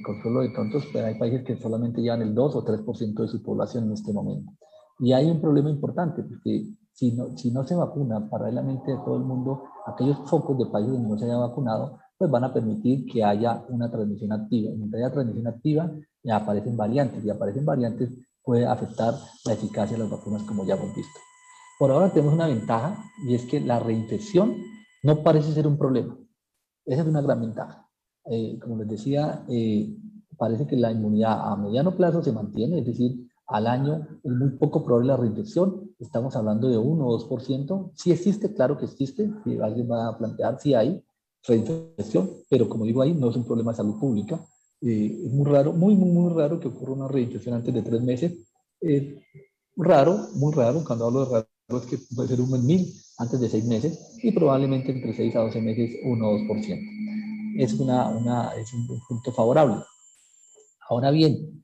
consuelo de tontos, pero hay países que solamente llevan el 2 o 3% de su población en este momento. Y hay un problema importante, porque si no se vacuna paralelamente a todo el mundo, aquellos focos de países donde no se haya vacunado, pues van a permitir que haya una transmisión activa. Mientras haya transmisión activa, ya aparecen variantes, y aparecen variantes puede afectar la eficacia de las vacunas, como ya hemos visto. Por ahora tenemos una ventaja, y es que la reinfección no parece ser un problema. Esa es una gran ventaja. Como les decía, parece que la inmunidad a mediano plazo se mantiene, es decir, al año es muy poco probable la reinfección, estamos hablando de 1 o 2%. Sí existe, claro que existe, si alguien va a plantear, sí hay reinfección, pero como digo ahí, no es un problema de salud pública. Es muy raro, muy raro que ocurra una reinfección antes de 3 meses. Raro, muy raro, cuando hablo de raro es que puede ser 1 en 1000 antes de 6 meses, y probablemente entre 6 a 12 meses 1 o 2%. Es un punto favorable. Ahora bien,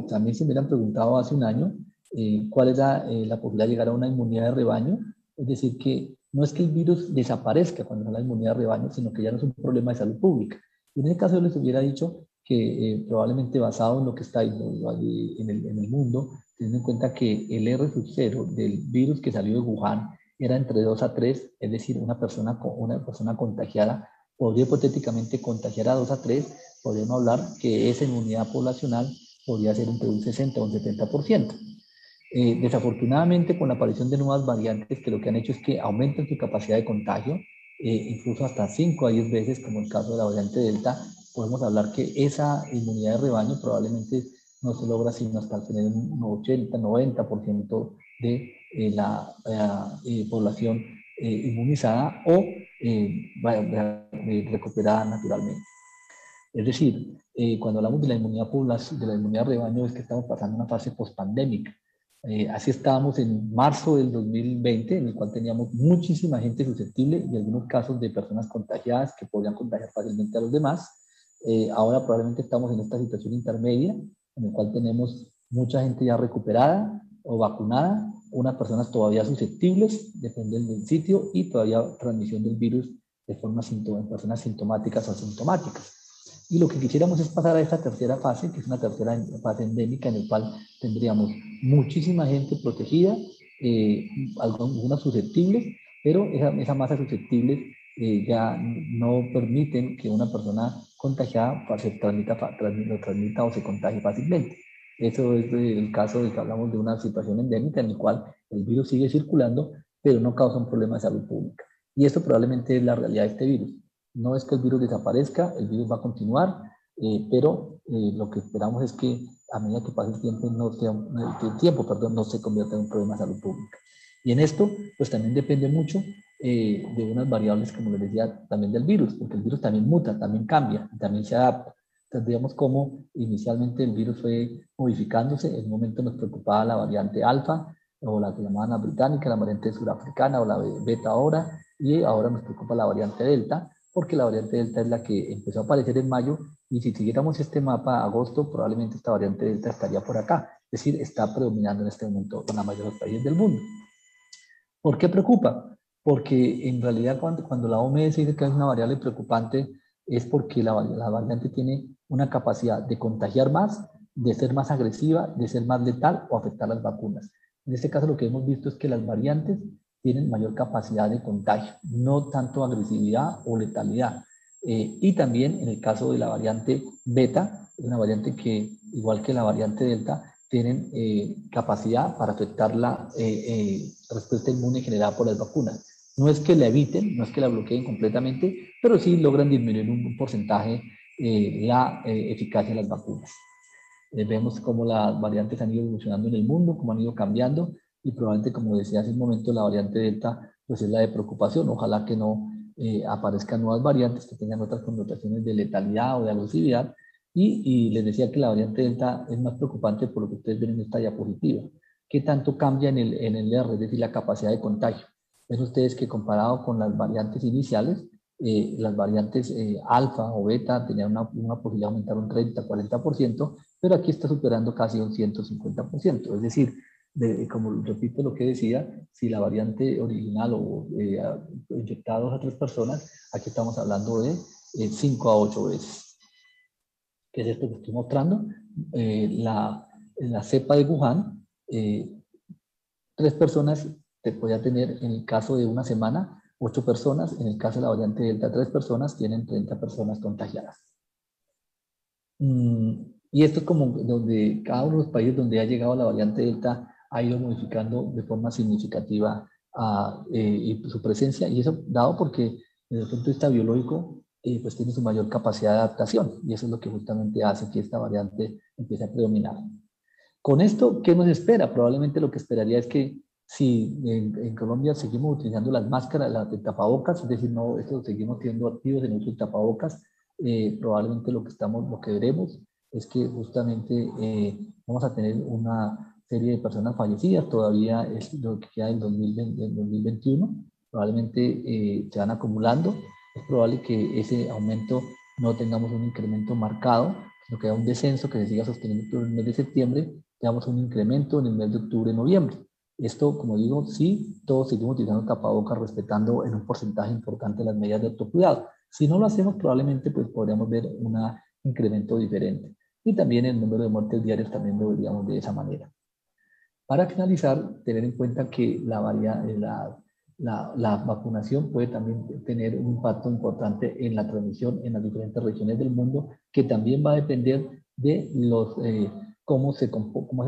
también se me hubieran preguntado hace un año cuál es la posibilidad de llegar a una inmunidad de rebaño, es decir, que no es que el virus desaparezca cuando hay la inmunidad de rebaño, sino que ya no es un problema de salud pública. Y en ese caso yo les hubiera dicho que probablemente basado en lo que está en el mundo, teniendo en cuenta que el R0 del virus que salió de Wuhan era entre 2 a 3, es decir, una persona contagiada podría hipotéticamente contagiar a 2 a 3, podríamos hablar que esa inmunidad poblacional podría ser entre un 60 o un 70%. Desafortunadamente, con la aparición de nuevas variantes que lo que han hecho es que aumentan su capacidad de contagio, incluso hasta 5 a 10 veces, como el caso de la variante Delta, podemos hablar que esa inmunidad de rebaño probablemente no se logra sino hasta tener un 80-90% de la población inmunizada o recuperada naturalmente. Es decir, cuando hablamos de la inmunidad poblacional, de la inmunidad de rebaño, es que estamos pasando una fase pospandémica. Así estábamos en marzo del 2020, en el cual teníamos muchísima gente susceptible y algunos casos de personas contagiadas que podían contagiar fácilmente a los demás. Ahora probablemente estamos en esta situación intermedia, en el cual tenemos mucha gente ya recuperada o vacunada, unas personas todavía susceptibles, depende del sitio, y todavía transmisión del virus de forma en personas sintomáticas o asintomáticas. Y lo que quisiéramos es pasar a esta tercera fase, que es una tercera fase endémica, en la cual tendríamos muchísima gente protegida, algunas susceptibles, pero esa masa susceptible ya no permiten que una persona contagiada lo transmita o se contagie fácilmente. Eso es el caso de que hablamos de una situación endémica en la cual el virus sigue circulando, pero no causa un problema de salud pública. Y esto probablemente es la realidad de este virus. No es que el virus desaparezca, el virus va a continuar, pero lo que esperamos es que a medida que pase el tiempo, no se convierta en un problema de salud pública. Y en esto, pues también depende mucho de unas variables, como les decía, también del virus, porque el virus también muta, también cambia, también se adapta. Entonces, digamos cómo inicialmente el virus fue modificándose. En un momento nos preocupaba la variante alfa, o la que llamaban la británica, la variante surafricana, o la beta ahora, y ahora nos preocupa la variante delta, porque la variante delta es la que empezó a aparecer en mayo, y si siguiéramos este mapa a agosto, probablemente esta variante delta estaría por acá. Es decir, está predominando en este momento en la mayoría de los países del mundo. ¿Por qué preocupa? Porque en realidad cuando la OMS dice que es una variable preocupante, es porque la variante tiene una capacidad de contagiar más, de ser más agresiva, de ser más letal o afectar las vacunas. En este caso lo que hemos visto es que las variantes tienen mayor capacidad de contagio, no tanto agresividad o letalidad. Y también en el caso de la variante beta, es una variante que, igual que la variante delta, tienen capacidad para afectar la respuesta inmune generada por las vacunas. No es que la eviten, no es que la bloqueen completamente, pero sí logran disminuir un porcentaje la eficacia de las vacunas. Vemos cómo las variantes han ido evolucionando en el mundo, cómo han ido cambiando, y probablemente, como decía hace un momento, la variante Delta pues es la de preocupación. Ojalá que no aparezcan nuevas variantes que tengan otras connotaciones de letalidad o de agresividad. Y les decía que la variante Delta es más preocupante por lo que ustedes ven en esta diapositiva. ¿Qué tanto cambia en el R, es decir, la capacidad de contagio? Ven ustedes que comparado con las variantes iniciales, las variantes alfa o beta tenían una posibilidad de aumentar un 30-40%, pero aquí está superando casi un 150%. Es decir, como repito lo que decía, si la variante original o inyectada a 2 a 3 personas, aquí estamos hablando de 5 a 8 veces. ¿Qué es esto que estoy mostrando? La cepa de Wuhan, 3 personas te podía tener en el caso de una semana, 8 personas, en el caso de la variante Delta, 3 personas, tienen 30 personas contagiadas. Y esto es como donde cada uno de los países donde ha llegado la variante Delta ha ido modificando de forma significativa su presencia, y eso dado porque desde el punto de vista biológico pues tiene su mayor capacidad de adaptación, y eso es lo que justamente hace que esta variante empiece a predominar. Con esto, ¿qué nos espera? Probablemente lo que esperaría es que si en Colombia seguimos utilizando las máscaras, las de tapabocas, es decir, no, esto seguimos siendo activos en uso de tapabocas, probablemente lo que veremos es que justamente vamos a tener una serie de personas fallecidas, todavía es lo que queda del 2021, probablemente se van acumulando, es probable que ese aumento no tengamos un incremento marcado, sino que haya un descenso que se siga sosteniendo todo el mes de septiembre, tengamos un incremento en el mes de octubre y noviembre. Esto, como digo, sí, todos seguimos utilizando tapabocas respetando en un porcentaje importante las medidas de autocuidado. Si no lo hacemos, probablemente pues podríamos ver un incremento diferente. Y también el número de muertes diarias también lo veríamos de esa manera. Para finalizar, tener en cuenta que la vacunación puede también tener un impacto importante en la transmisión en las diferentes regiones del mundo, que también va a depender de cómo es el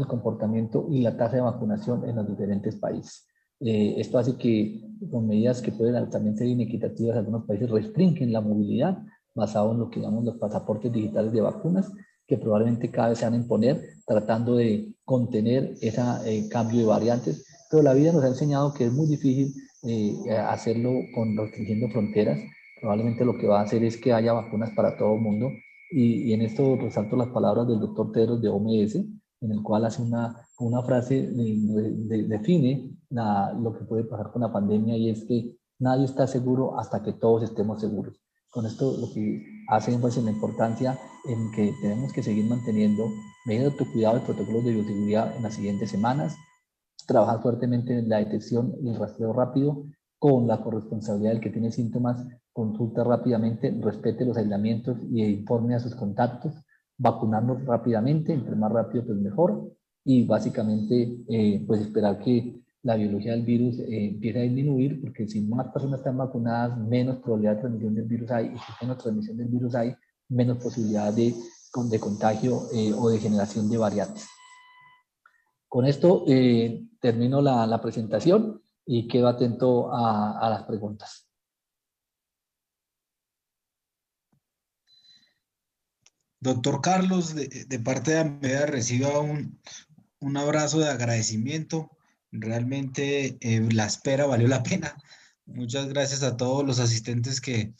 comportamiento y la tasa de vacunación en los diferentes países. Esto hace que, con medidas que pueden también ser inequitativas, algunos países restringen la movilidad basado en lo que llamamos los pasaportes digitales de vacunas, que probablemente cada vez se van a imponer, tratando de contener ese cambio de variantes, pero la vida nos ha enseñado que es muy difícil hacerlo restringiendo fronteras. Probablemente lo que va a hacer es que haya vacunas para todo el mundo, y en esto resalto las palabras del doctor Tedros de OMS, en el cual hace una frase, define lo que puede pasar con la pandemia, y es que nadie está seguro hasta que todos estemos seguros. Con esto lo que hace énfasis en la importancia en que tenemos que seguir manteniendo medidas de autocuidado y protocolos de bioseguridad en las siguientes semanas, trabajar fuertemente en la detección y el rastreo rápido con la corresponsabilidad del que tiene síntomas, consulta rápidamente, respete los aislamientos y informe a sus contactos, vacunarnos rápidamente, entre más rápido pues mejor, y básicamente pues esperar que la biología del virus empiece a disminuir, porque si más personas están vacunadas, menos probabilidad de transmisión del virus hay, y si menos transmisión del virus hay, menos posibilidad de contagio o de generación de variantes. Con esto termino la presentación y quedo atento a las preguntas. Doctor Carlos, de parte de AMEA reciba un abrazo de agradecimiento. Realmente la espera valió la pena. Muchas gracias a todos los asistentes que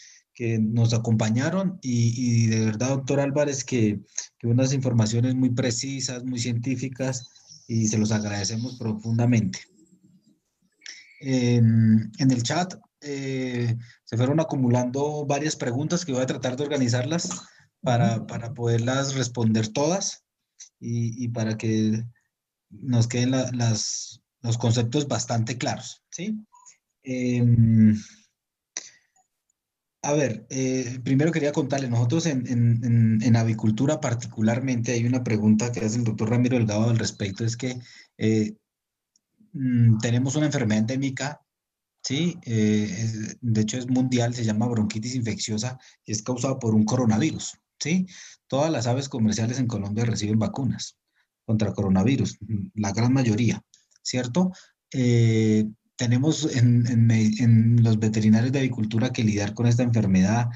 nos acompañaron y de verdad, doctor Álvarez, que unas informaciones muy precisas, muy científicas y se los agradecemos profundamente. En el chat se fueron acumulando varias preguntas que voy a tratar de organizarlas para poderlas responder todas y para que nos queden los conceptos bastante claros, ¿sí? A ver, primero quería contarle, nosotros en avicultura particularmente hay una pregunta que hace el doctor Ramiro Delgado al respecto, es que tenemos una enfermedad endémica. Sí, de hecho es mundial, se llama bronquitis infecciosa y es causada por un coronavirus. Sí, todas las aves comerciales en Colombia reciben vacunas contra coronavirus, la gran mayoría, ¿cierto? Tenemos en los veterinarios de avicultura que lidiar con esta enfermedad,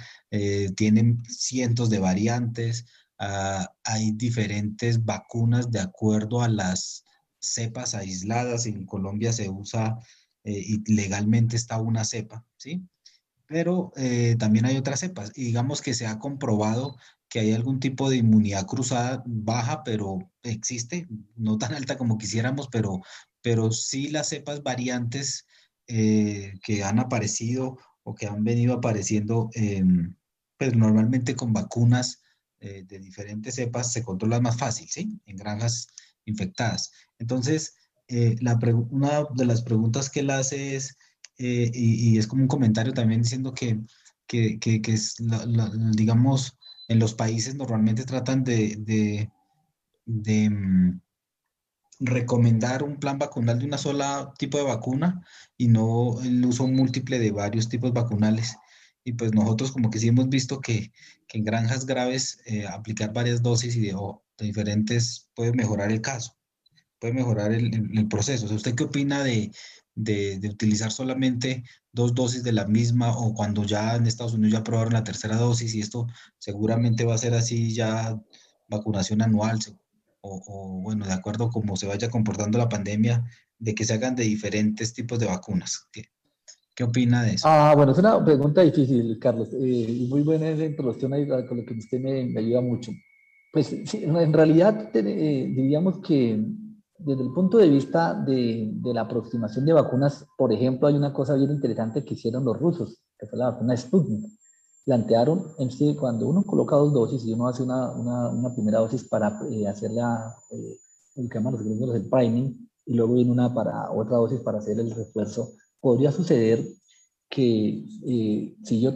tienen cientos de variantes, hay diferentes vacunas de acuerdo a las cepas aisladas. En Colombia se usa y legalmente está una cepa, ¿sí? Pero también hay otras cepas. Y digamos que se ha comprobado que hay algún tipo de inmunidad cruzada baja, pero existe, no tan alta como quisiéramos, pero sí las cepas variantes que han aparecido o que han venido apareciendo, pues normalmente con vacunas de diferentes cepas se controlan más fácil, ¿sí? En granjas infectadas. Entonces, una de las preguntas que él hace es, y es como un comentario también diciendo que es, digamos, en los países normalmente tratan de recomendar un plan vacunal de una sola tipo de vacuna y no el uso múltiple de varios tipos vacunales. Y pues nosotros como que sí hemos visto que en granjas graves aplicar varias dosis de diferentes puede mejorar el caso, puede mejorar el proceso. O sea, ¿usted qué opina de utilizar solamente dos dosis de la misma o cuando ya en Estados Unidos ya aprobaron la tercera dosis y esto seguramente va a ser así ya vacunación anual o bueno, de acuerdo a cómo se vaya comportando la pandemia, de que se hagan de diferentes tipos de vacunas? ¿Qué opina de eso? Bueno, es una pregunta difícil, Carlos, y muy buena esa introducción ahí, con lo que usted me ayuda mucho. Pues sí, en realidad diríamos que desde el punto de vista de la aproximación de vacunas, por ejemplo, hay una cosa bien interesante que hicieron los rusos, que fue la vacuna Sputnik. Plantearon en sí, cuando uno coloca dos dosis y uno hace una primera dosis para hacer el que llaman los gringos el priming, y luego viene otra dosis para hacer el refuerzo, podría suceder que si yo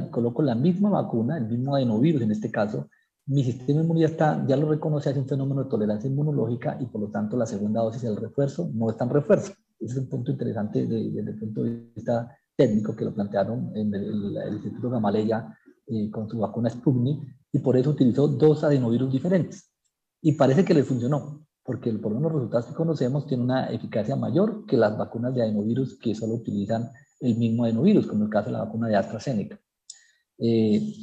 coloco la misma vacuna, el mismo adenovirus en este caso, mi sistema inmune ya lo reconoce, hace un fenómeno de tolerancia inmunológica y por lo tanto la segunda dosis del refuerzo no es tan refuerzo. Ese es un punto interesante desde el punto de vista técnico que lo plantearon en el Instituto Gamaleya con su vacuna Sputnik, y por eso utilizó dos adenovirus diferentes. Y parece que le funcionó, porque por lo menos los resultados que conocemos tienen una eficacia mayor que las vacunas de adenovirus que solo utilizan el mismo adenovirus, como el caso de la vacuna de AstraZeneca.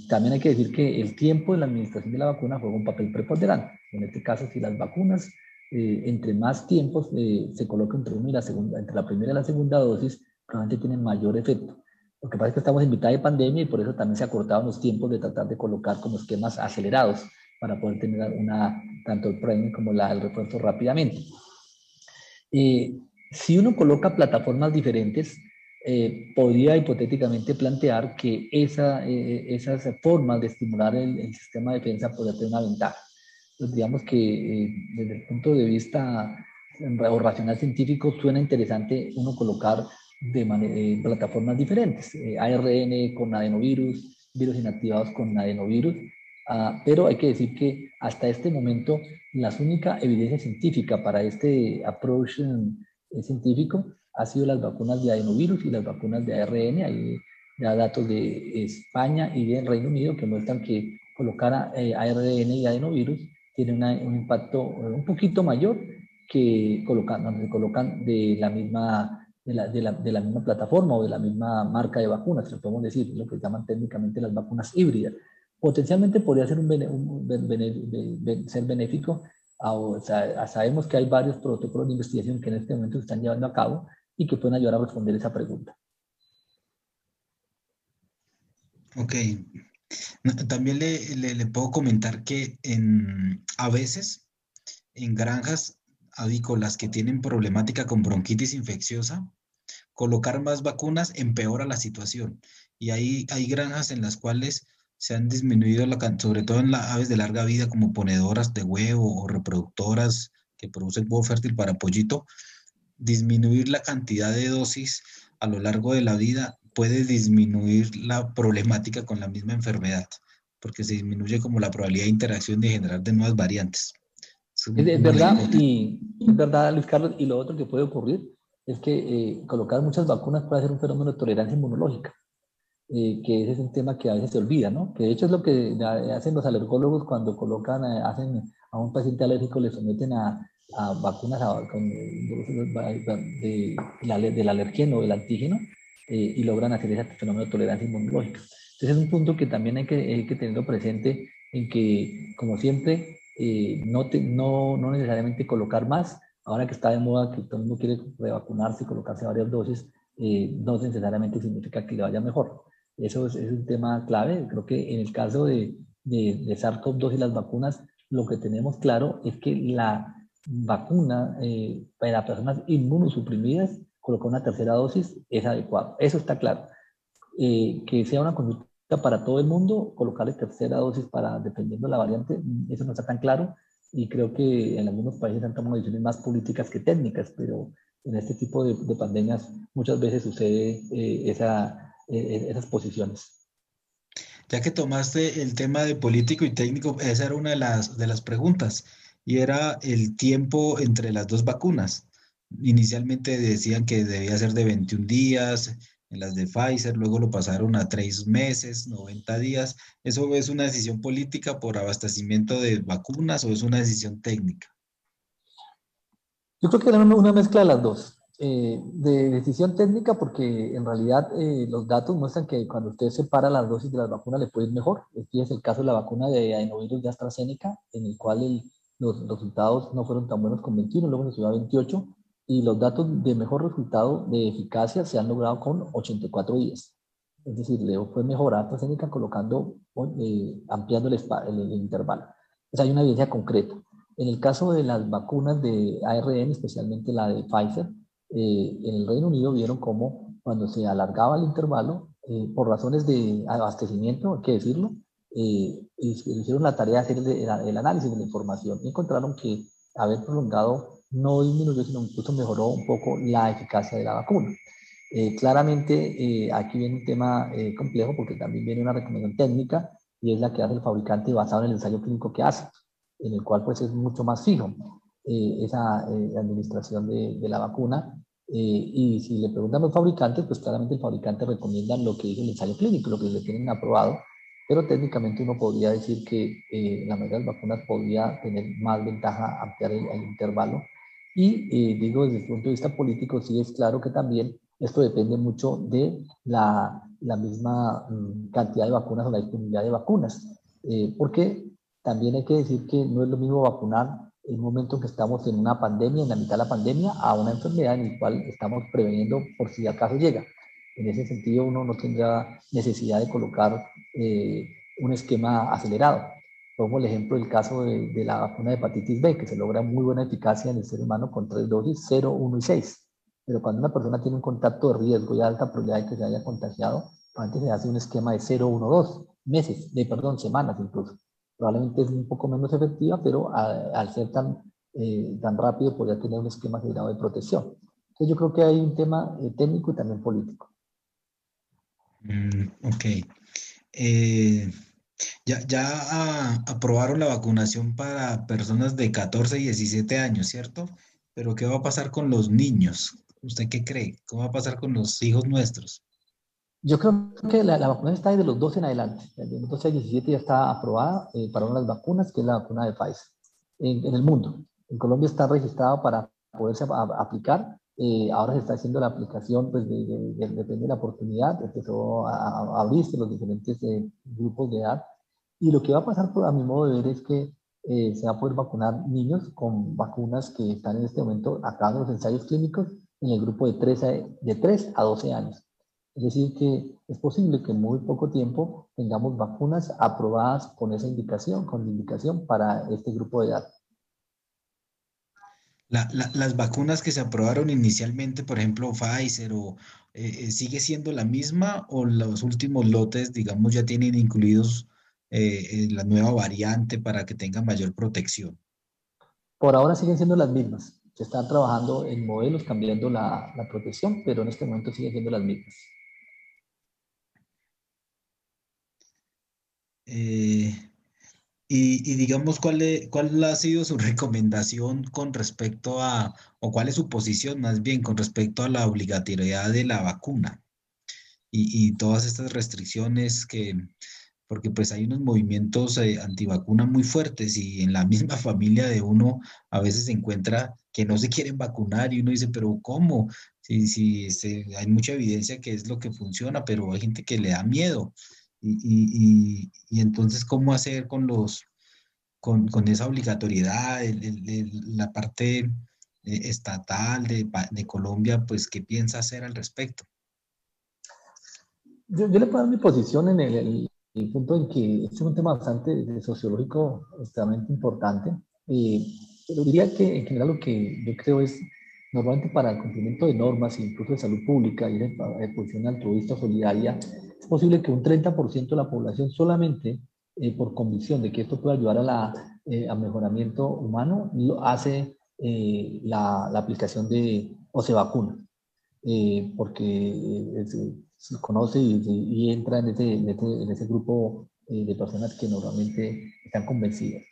También hay que decir que el tiempo de la administración de la vacuna juega un papel preponderante. En este caso, si las vacunas, entre más tiempos se coloca entre la primera y la segunda dosis, probablemente tienen mayor efecto. Lo que pasa es que estamos en mitad de pandemia y por eso también se acortaron los tiempos de tratar de colocar como esquemas acelerados para poder tener tanto el premio como el refuerzo rápidamente. Si uno coloca plataformas diferentes, podría hipotéticamente plantear que esas formas de estimular el sistema de defensa podría tener una ventaja. Entonces, digamos que desde el punto de vista o racional científico suena interesante uno colocar plataformas diferentes, ARN con adenovirus, virus inactivados con adenovirus, pero hay que decir que hasta este momento la única evidencia científica para este approach científico ha sido las vacunas de adenovirus y las vacunas de ARN. Hay ya datos de España y del Reino Unido que muestran que colocar ARN y adenovirus tiene un impacto un poquito mayor que cuando se colocan de la misma plataforma o de la misma marca de vacunas, si lo podemos decir, lo que llaman técnicamente las vacunas híbridas. Potencialmente podría ser, ser benéfico. Sabemos que hay varios protocolos de investigación que en este momento se están llevando a cabo y que pueden ayudar a responder esa pregunta. Ok. También le puedo comentar que a veces en granjas avícolas que tienen problemática con bronquitis infecciosa, colocar más vacunas empeora la situación. Y hay granjas en las cuales se han disminuido, sobre todo en las aves de larga vida, como ponedoras de huevo o reproductoras que producen huevo fértil para pollito, disminuir la cantidad de dosis a lo largo de la vida puede disminuir la problemática con la misma enfermedad, porque se disminuye como la probabilidad de interacción de generar de nuevas variantes. Es Es una verdad, hipótesis. y es verdad, Luis Carlos, y lo otro que puede ocurrir es que colocar muchas vacunas puede ser un fenómeno de tolerancia inmunológica, que ese es un tema que a veces se olvida, ¿no? Que de hecho es lo que hacen los alergólogos cuando colocan, hacen a un paciente alérgico, le someten a vacunas del alergeno o del antígeno y logran hacer ese fenómeno de tolerancia inmunológica. Entonces es un punto que también hay que tenerlo presente en que, como siempre, no necesariamente colocar más. Ahora que está de moda que todo el mundo quiere revacunarse y colocarse varias dosis, no necesariamente significa que le vaya mejor. Eso es un tema clave. Creo que en el caso de SARS-CoV-2 y las vacunas, lo que tenemos claro es que la vacuna para personas inmunosuprimidas, colocar una tercera dosis es adecuado. Eso está claro. Que sea una conducta para todo el mundo, colocarle tercera dosis dependiendo de la variante, eso no está tan claro. Y creo que en algunos países han tomado decisiones más políticas que técnicas, pero en este tipo de pandemias muchas veces sucede esas posiciones. Ya que tomaste el tema de político y técnico, esa era una de las preguntas, y era el tiempo entre las dos vacunas. Inicialmente decían que debía ser de 21 días en las de Pfizer, luego lo pasaron a 3 meses, 90 días. ¿Eso es una decisión política por abastecimiento de vacunas o es una decisión técnica? Yo creo que era una mezcla de las dos. De decisión técnica, porque en realidad los datos muestran que cuando usted separa las dosis de las vacunas le puede ir mejor. Este es el caso de la vacuna de adenovirus de AstraZeneca, en el cual los resultados no fueron tan buenos con 21, luego se subió a 28, y los datos de mejor resultado de eficacia se han logrado con 84 días. Es decir, le fue mejor a AstraZeneca ampliando el intervalo. Entonces hay una evidencia concreta. En el caso de las vacunas de ARN, especialmente la de Pfizer, en el Reino Unido vieron cómo cuando se alargaba el intervalo, por razones de abastecimiento, hay que decirlo, hicieron la tarea de hacer el análisis de la información y encontraron que haber prolongado no disminuyó, sino incluso mejoró un poco la eficacia de la vacuna. Claramente aquí viene un tema complejo porque también viene una recomendación técnica y es la que hace el fabricante basado en el ensayo clínico que hace, en el cual pues es mucho más fijo esa administración de la vacuna. Y si le preguntan a los fabricantes, pues claramente el fabricante recomienda lo que dice el ensayo clínico, lo que le tienen aprobado, pero técnicamente uno podría decir que la mayoría de las vacunas podría tener más ventaja ampliar el intervalo. Y digo, desde el punto de vista político, sí es claro que también esto depende mucho de la misma cantidad de vacunas o la disponibilidad de vacunas, porque también hay que decir que no es lo mismo vacunar en un momento en que estamos en una pandemia, en la mitad de la pandemia, a una enfermedad en la cual estamos preveniendo por si acaso llega. En ese sentido, uno no tendrá necesidad de colocar un esquema acelerado. Pongo el ejemplo del caso de la vacuna de hepatitis B, que se logra muy buena eficacia en el ser humano con 3 dosis, 0, 1 y 6. Pero cuando una persona tiene un contacto de riesgo y alta probabilidad de que se haya contagiado, antes se hace un esquema de 0, 1, 2 meses, semanas incluso. Probablemente es un poco menos efectiva, pero al ser tan rápido podría tener un esquema acelerado de protección. Entonces yo creo que hay un tema técnico y también político. Ok. Eh, ya aprobaron la vacunación para personas de 14 y 17 años, ¿cierto? Pero ¿qué va a pasar con los niños? ¿Usted qué cree? ¿Cómo va a pasar con los hijos nuestros? Yo creo que la vacuna está desde los 12 en adelante. Desde los 12 a 17 ya está aprobada para una de las vacunas, que es la vacuna de Pfizer, en el mundo. En Colombia está registrado para poderse aplicar. Ahora se está haciendo la aplicación, pues depende de la oportunidad, empezó a abrirse los diferentes grupos de edad. Y lo que va a pasar, a mi modo de ver, es que se va a poder vacunar niños con vacunas que están en este momento acá en los ensayos clínicos en el grupo de 3 a 12 años. Es decir, que es posible que en muy poco tiempo tengamos vacunas aprobadas con esa indicación, con la indicación para este grupo de edad. Las vacunas que se aprobaron inicialmente, por ejemplo, Pfizer, ¿sigue siendo la misma o los últimos lotes, digamos, ya tienen incluidos la nueva variante para que tenga mayor protección? Por ahora siguen siendo las mismas. Se están trabajando en modelos cambiando la protección, pero en este momento siguen siendo las mismas. Eh, y digamos, ¿cuál ha sido su recomendación con respecto o cuál es su posición más bien con respecto a la obligatoriedad de la vacuna y todas estas restricciones porque pues hay unos movimientos antivacuna muy fuertes y en la misma familia de uno a veces se encuentra que no se quieren vacunar y uno dice, pero ¿cómo? Hay mucha evidencia que es lo que funciona, pero hay gente que le da miedo. Y entonces, ¿cómo hacer con esa obligatoriedad, la parte estatal de Colombia, pues, qué piensa hacer al respecto? Yo le puedo dar mi posición en el punto en que este es un tema bastante sociológico, extremadamente importante. Pero diría que en general lo que yo creo es, normalmente para el cumplimiento de normas, incluso de salud pública y de posición altruista solidaria, es posible que un 30% de la población solamente por convicción de que esto puede ayudar a mejoramiento humano, lo hace la aplicación o se vacuna porque se conoce y entra en ese grupo de personas que normalmente están convencidas.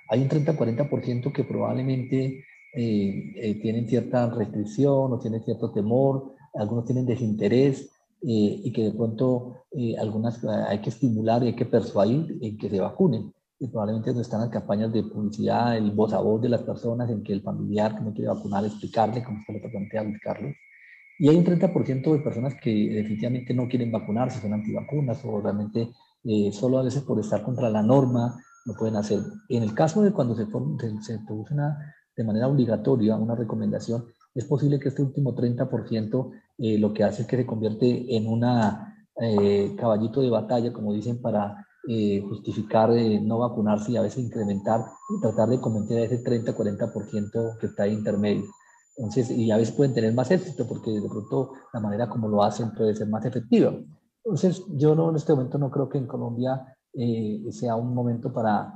Hay un 30-40% que probablemente tienen cierta restricción o tienen cierto temor, algunos tienen desinterés y que de pronto algunas hay que estimular y hay que persuadir en que se vacunen. Y probablemente no están las campañas de publicidad, el voz a voz de las personas, en que el familiar que no quiere vacunar, explicarle cómo está la plantea, explicarle. Y hay un 30% de personas que definitivamente no quieren vacunarse, son antivacunas o realmente solo a veces por estar contra la norma no pueden hacerlo. En el caso de cuando se produce de manera obligatoria una recomendación, es posible que este último 30% lo que hace es que se convierte en una caballito de batalla, como dicen, para justificar no vacunarse y a veces incrementar y tratar de convencer a ese 30-40% que está ahí intermedio. Entonces, y a veces pueden tener más éxito porque de pronto la manera como lo hacen puede ser más efectiva. Entonces, yo no, en este momento no creo que en Colombia sea un momento para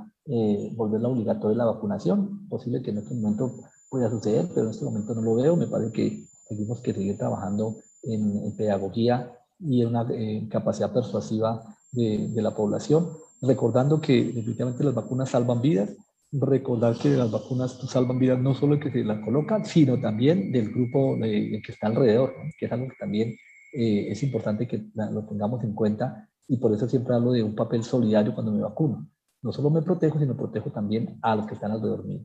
volverla obligatoria la vacunación. Posible que en este momento pueda suceder, pero en este momento no lo veo. Me parece que tenemos que seguir trabajando en pedagogía y en una capacidad persuasiva de la población, recordando que definitivamente las vacunas salvan vidas, recordar que las vacunas salvan vidas no solo el que se las colocan, sino también del grupo que está alrededor, ¿no? Que es algo que también es importante que lo tengamos en cuenta y por eso siempre hablo de un papel solidario cuando me vacuno. No solo me protejo, sino protejo también a los que están alrededor mío.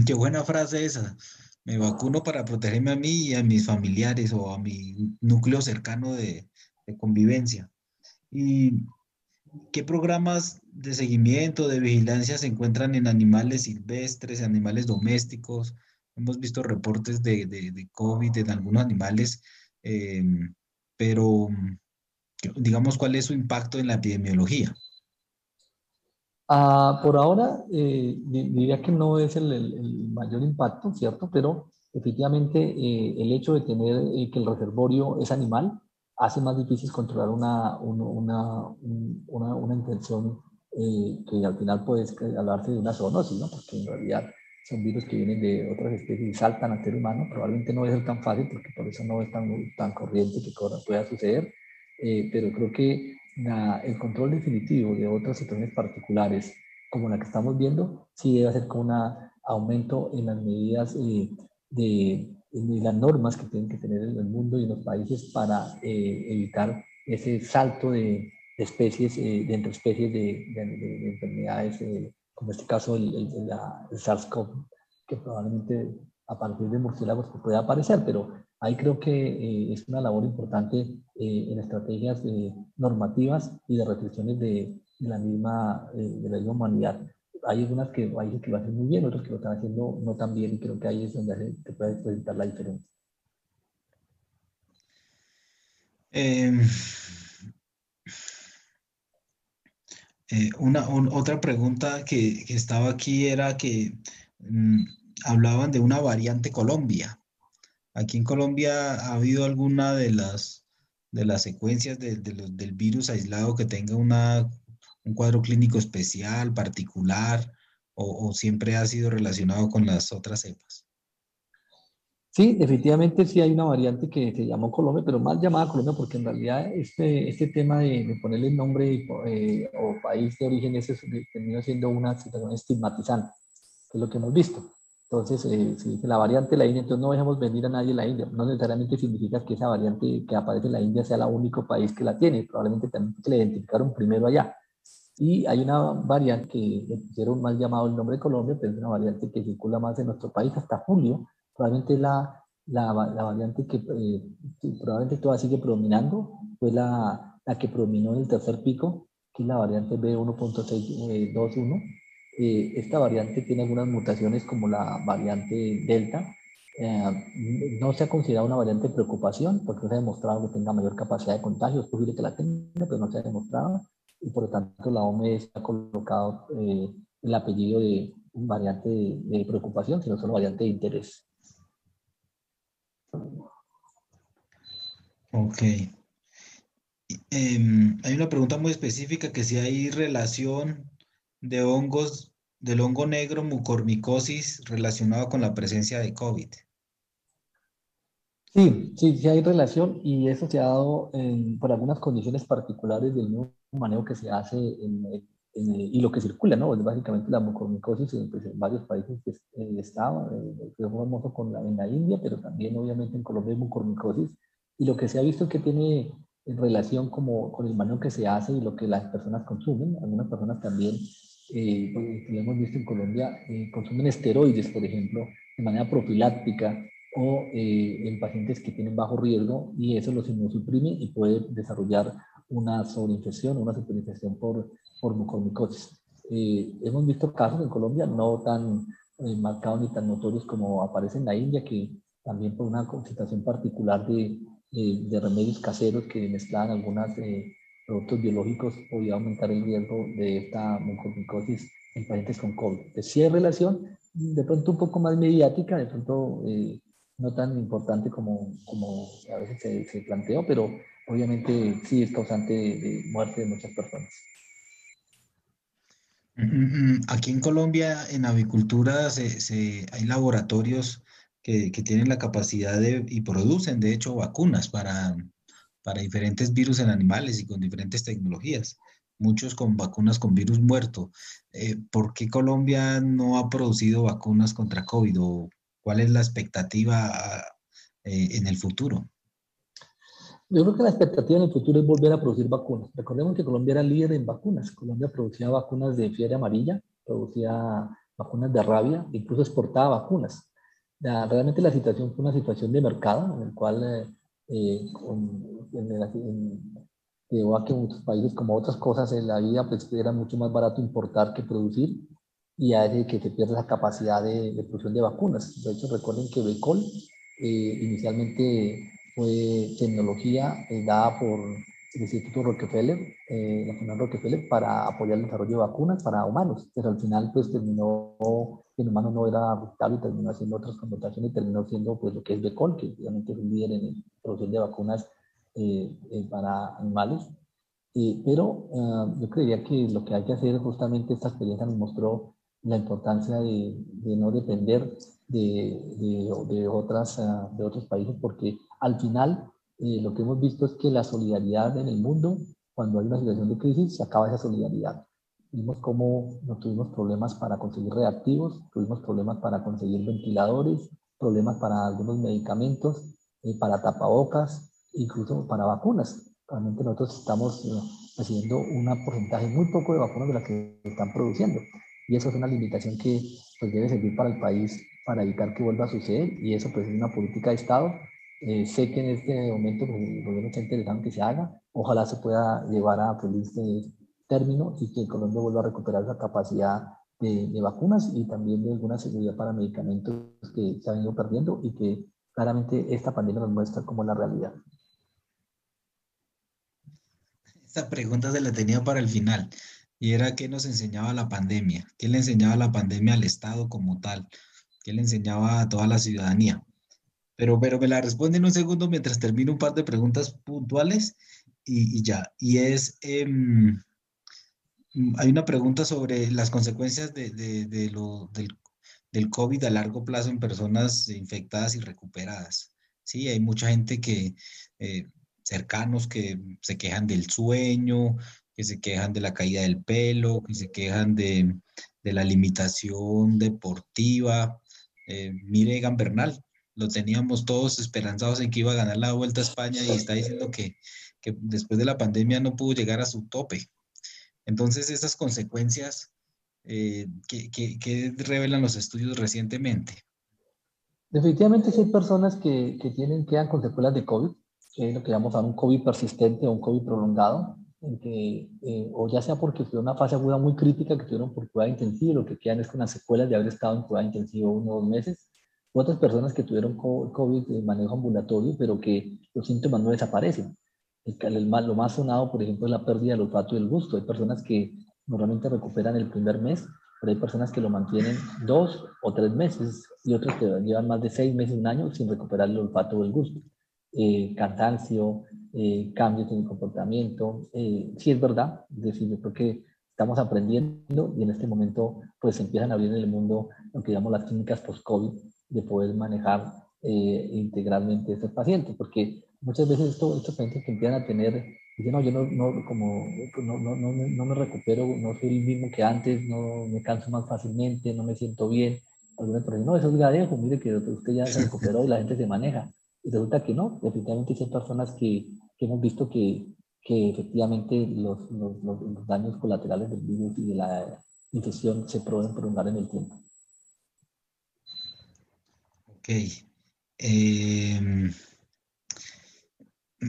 Qué buena frase esa. Me vacuno para protegerme a mí y a mis familiares o a mi núcleo cercano de convivencia. ¿Y qué programas de seguimiento, de vigilancia se encuentran en animales silvestres, animales domésticos? hemos visto reportes de COVID en algunos animales, eh, pero digamos, ¿cuál es su impacto en la epidemiología? Por ahora, diría que no es el mayor impacto, ¿cierto? Pero efectivamente el hecho de tener que el reservorio es animal hace más difícil controlar una infección que al final puede hablarse de una zoonosis, ¿no? Porque en realidad son virus que vienen de otras especies y saltan al ser humano. Probablemente no va a ser tan fácil porque por eso no es tan corriente que pueda suceder. Pero creo que el control definitivo de otras situaciones particulares, como la que estamos viendo, sí debe hacer con un aumento en las medidas de las normas que tienen que tener en el mundo y en los países para evitar ese salto de especies, de entre especies de enfermedades, como en este caso el SARS-CoV, que probablemente a partir de murciélagos pueda aparecer, pero ahí creo que es una labor importante en estrategias normativas y de restricciones de la misma humanidad. Hay algunas países que lo hacen muy bien, otros que lo están haciendo no tan bien, y creo que ahí es donde se puede presentar la diferencia. Eh, otra pregunta que estaba aquí era que mm, hablaban de una variante Colombia. Aquí en Colombia ha habido alguna de las secuencias del virus aislado que tenga un cuadro clínico especial, particular, o siempre ha sido relacionado con las otras cepas. Sí, definitivamente sí hay una variante que se llamó Colombia, pero mal llamada Colombia porque en realidad este tema de ponerle el nombre o país de origen ese termina siendo una situación estigmatizante, que es lo que hemos visto. Entonces, si dice la variante de la India, entonces no dejemos venir a nadie la India. No necesariamente significa que esa variante que aparece en la India sea el único país que la tiene. Probablemente también se la identificaron primero allá. Y hay una variante que le pusieron mal llamado el nombre de Colombia, pero es una variante que circula más en nuestro país hasta julio. Probablemente la variante que probablemente todavía sigue predominando fue la que predominó en el tercer pico, que es la variante B1.621. Esta variante tiene algunas mutaciones como la variante Delta. No se ha considerado una variante de preocupación porque no se ha demostrado que tenga mayor capacidad de contagio. Es posible que la tenga, pero no se ha demostrado y por lo tanto la OMS ha colocado el apellido de variante de preocupación, sino solo variante de interés. Ok. Hay una pregunta muy específica que si hay relación de hongos, del hongo negro mucormicosis relacionado con la presencia de COVID. Sí, sí, sí hay relación y eso se ha dado por algunas condiciones particulares del nuevo manejo que se hace y lo que circula, ¿no? Es básicamente la mucormicosis pues, en varios países estaba, fue famoso en la India, pero también obviamente en Colombia hay mucormicosis y lo que se ha visto es que tiene en relación como con el manejo que se hace y lo que las personas consumen. Algunas personas también, pues, lo hemos visto en Colombia, consumen esteroides, por ejemplo, de manera profiláctica o en pacientes que tienen bajo riesgo y eso los inmunosuprime y puede desarrollar una sobreinfección o una superinfección por mucormicosis. Hemos visto casos en Colombia no tan marcados ni tan notorios como aparece en la India, que también por una situación particular de remedios caseros que mezclaban algunos productos biológicos podía aumentar el riesgo de esta mucormicosis en pacientes con COVID. Entonces, sí hay relación, de pronto un poco más mediática, de pronto no tan importante como a veces se planteó, pero obviamente sí es causante de muerte de muchas personas. Aquí en Colombia, en avicultura, hay laboratorios que tienen la capacidad y producen, de hecho, vacunas para diferentes virus en animales y con diferentes tecnologías, muchos con vacunas con virus muerto. ¿Por qué Colombia no ha producido vacunas contra COVID o cuál es la expectativa en el futuro? Yo creo que la expectativa en el futuro es volver a producir vacunas. Recordemos que Colombia era líder en vacunas. Colombia producía vacunas de fiebre amarilla, producía vacunas de rabia, incluso exportaba vacunas. Realmente la situación fue una situación de mercado en el cual llevó a que muchos países, como otras cosas en la vida, pues era mucho más barato importar que producir y hace que se pierda esa capacidad de producción de vacunas. De hecho, recuerden que Becol inicialmente fue tecnología dada por el Instituto Rockefeller, la Fundación Rockefeller, para apoyar el desarrollo de vacunas para humanos, pero al final pues terminó, en humanos no era rentable y terminó haciendo otras connotaciones y terminó siendo pues lo que es Becol, que obviamente es un líder en producción de vacunas para animales. Pero yo creería que lo que hay que hacer, justamente esta experiencia nos mostró la importancia de no depender de otros países, porque al final lo que hemos visto es que la solidaridad en el mundo, cuando hay una situación de crisis, se acaba esa solidaridad. Vimos cómo no tuvimos problemas para conseguir reactivos, tuvimos problemas para conseguir ventiladores, problemas para algunos medicamentos, para tapabocas, incluso para vacunas. Realmente nosotros estamos recibiendo un porcentaje muy poco de vacunas de las que están produciendo. Y eso es una limitación que pues, debe servir para el país para evitar que vuelva a suceder. Y eso pues, es una política de Estado. Sé que en este momento pues, el gobierno está interesado en que se haga. Ojalá se pueda llevar a feliz término y que Colombia vuelva a recuperar esa capacidad de vacunas y también de alguna seguridad para medicamentos que se han ido perdiendo y que claramente esta pandemia nos muestra como la realidad. Esta pregunta se la tenía para el final y era qué nos enseñaba la pandemia, qué le enseñaba la pandemia al Estado como tal, qué le enseñaba a toda la ciudadanía. Pero me la responde en un segundo mientras termino un par de preguntas puntuales y ya. Y es, hay una pregunta sobre las consecuencias del COVID a largo plazo en personas infectadas y recuperadas. Sí, hay mucha gente eh, cercanos que se quejan del sueño, que se quejan de la caída del pelo, que se quejan de la limitación deportiva. Mire, Egan Bernal, lo teníamos todos esperanzados en que iba a ganar la Vuelta a España y está diciendo que después de la pandemia no pudo llegar a su tope. Entonces, esas consecuencias que revelan los estudios recientemente. Definitivamente sí hay personas quedan con secuelas de COVID, que es lo que llamamos a un COVID persistente o un COVID prolongado, en que, o ya sea porque fue una fase aguda muy crítica que tuvieron por cuidado intensivo, lo que quedan es con las secuelas de haber estado en cuidado intensivo 1 o 2 meses, u otras personas que tuvieron COVID de manejo ambulatorio, pero que los síntomas no desaparecen. Lo más sonado, por ejemplo, es la pérdida del olfato y del gusto. Hay personas que normalmente recuperan el primer mes, pero hay personas que lo mantienen 2 o 3 meses y otros que llevan más de 6 meses, un año sin recuperar el olfato o el gusto. Cansancio, cambios en el comportamiento. Sí es verdad, es decir, yo creo que estamos aprendiendo y en este momento pues se empiezan a abrir en el mundo lo que llamamos las clínicas post-COVID de poder manejar integralmente a estos pacientes, porque muchas veces estos pacientes que empiezan a tener, dicen, no, yo no me recupero, no soy el mismo que antes, no me canso más fácilmente, no me siento bien. Algunas personas, no, eso es gadejo, mire que usted ya se recuperó y la gente se maneja. Y resulta que no, efectivamente son personas que hemos visto que efectivamente los daños colaterales del virus y de la infección se pueden prolongar en el tiempo. Ok. Em,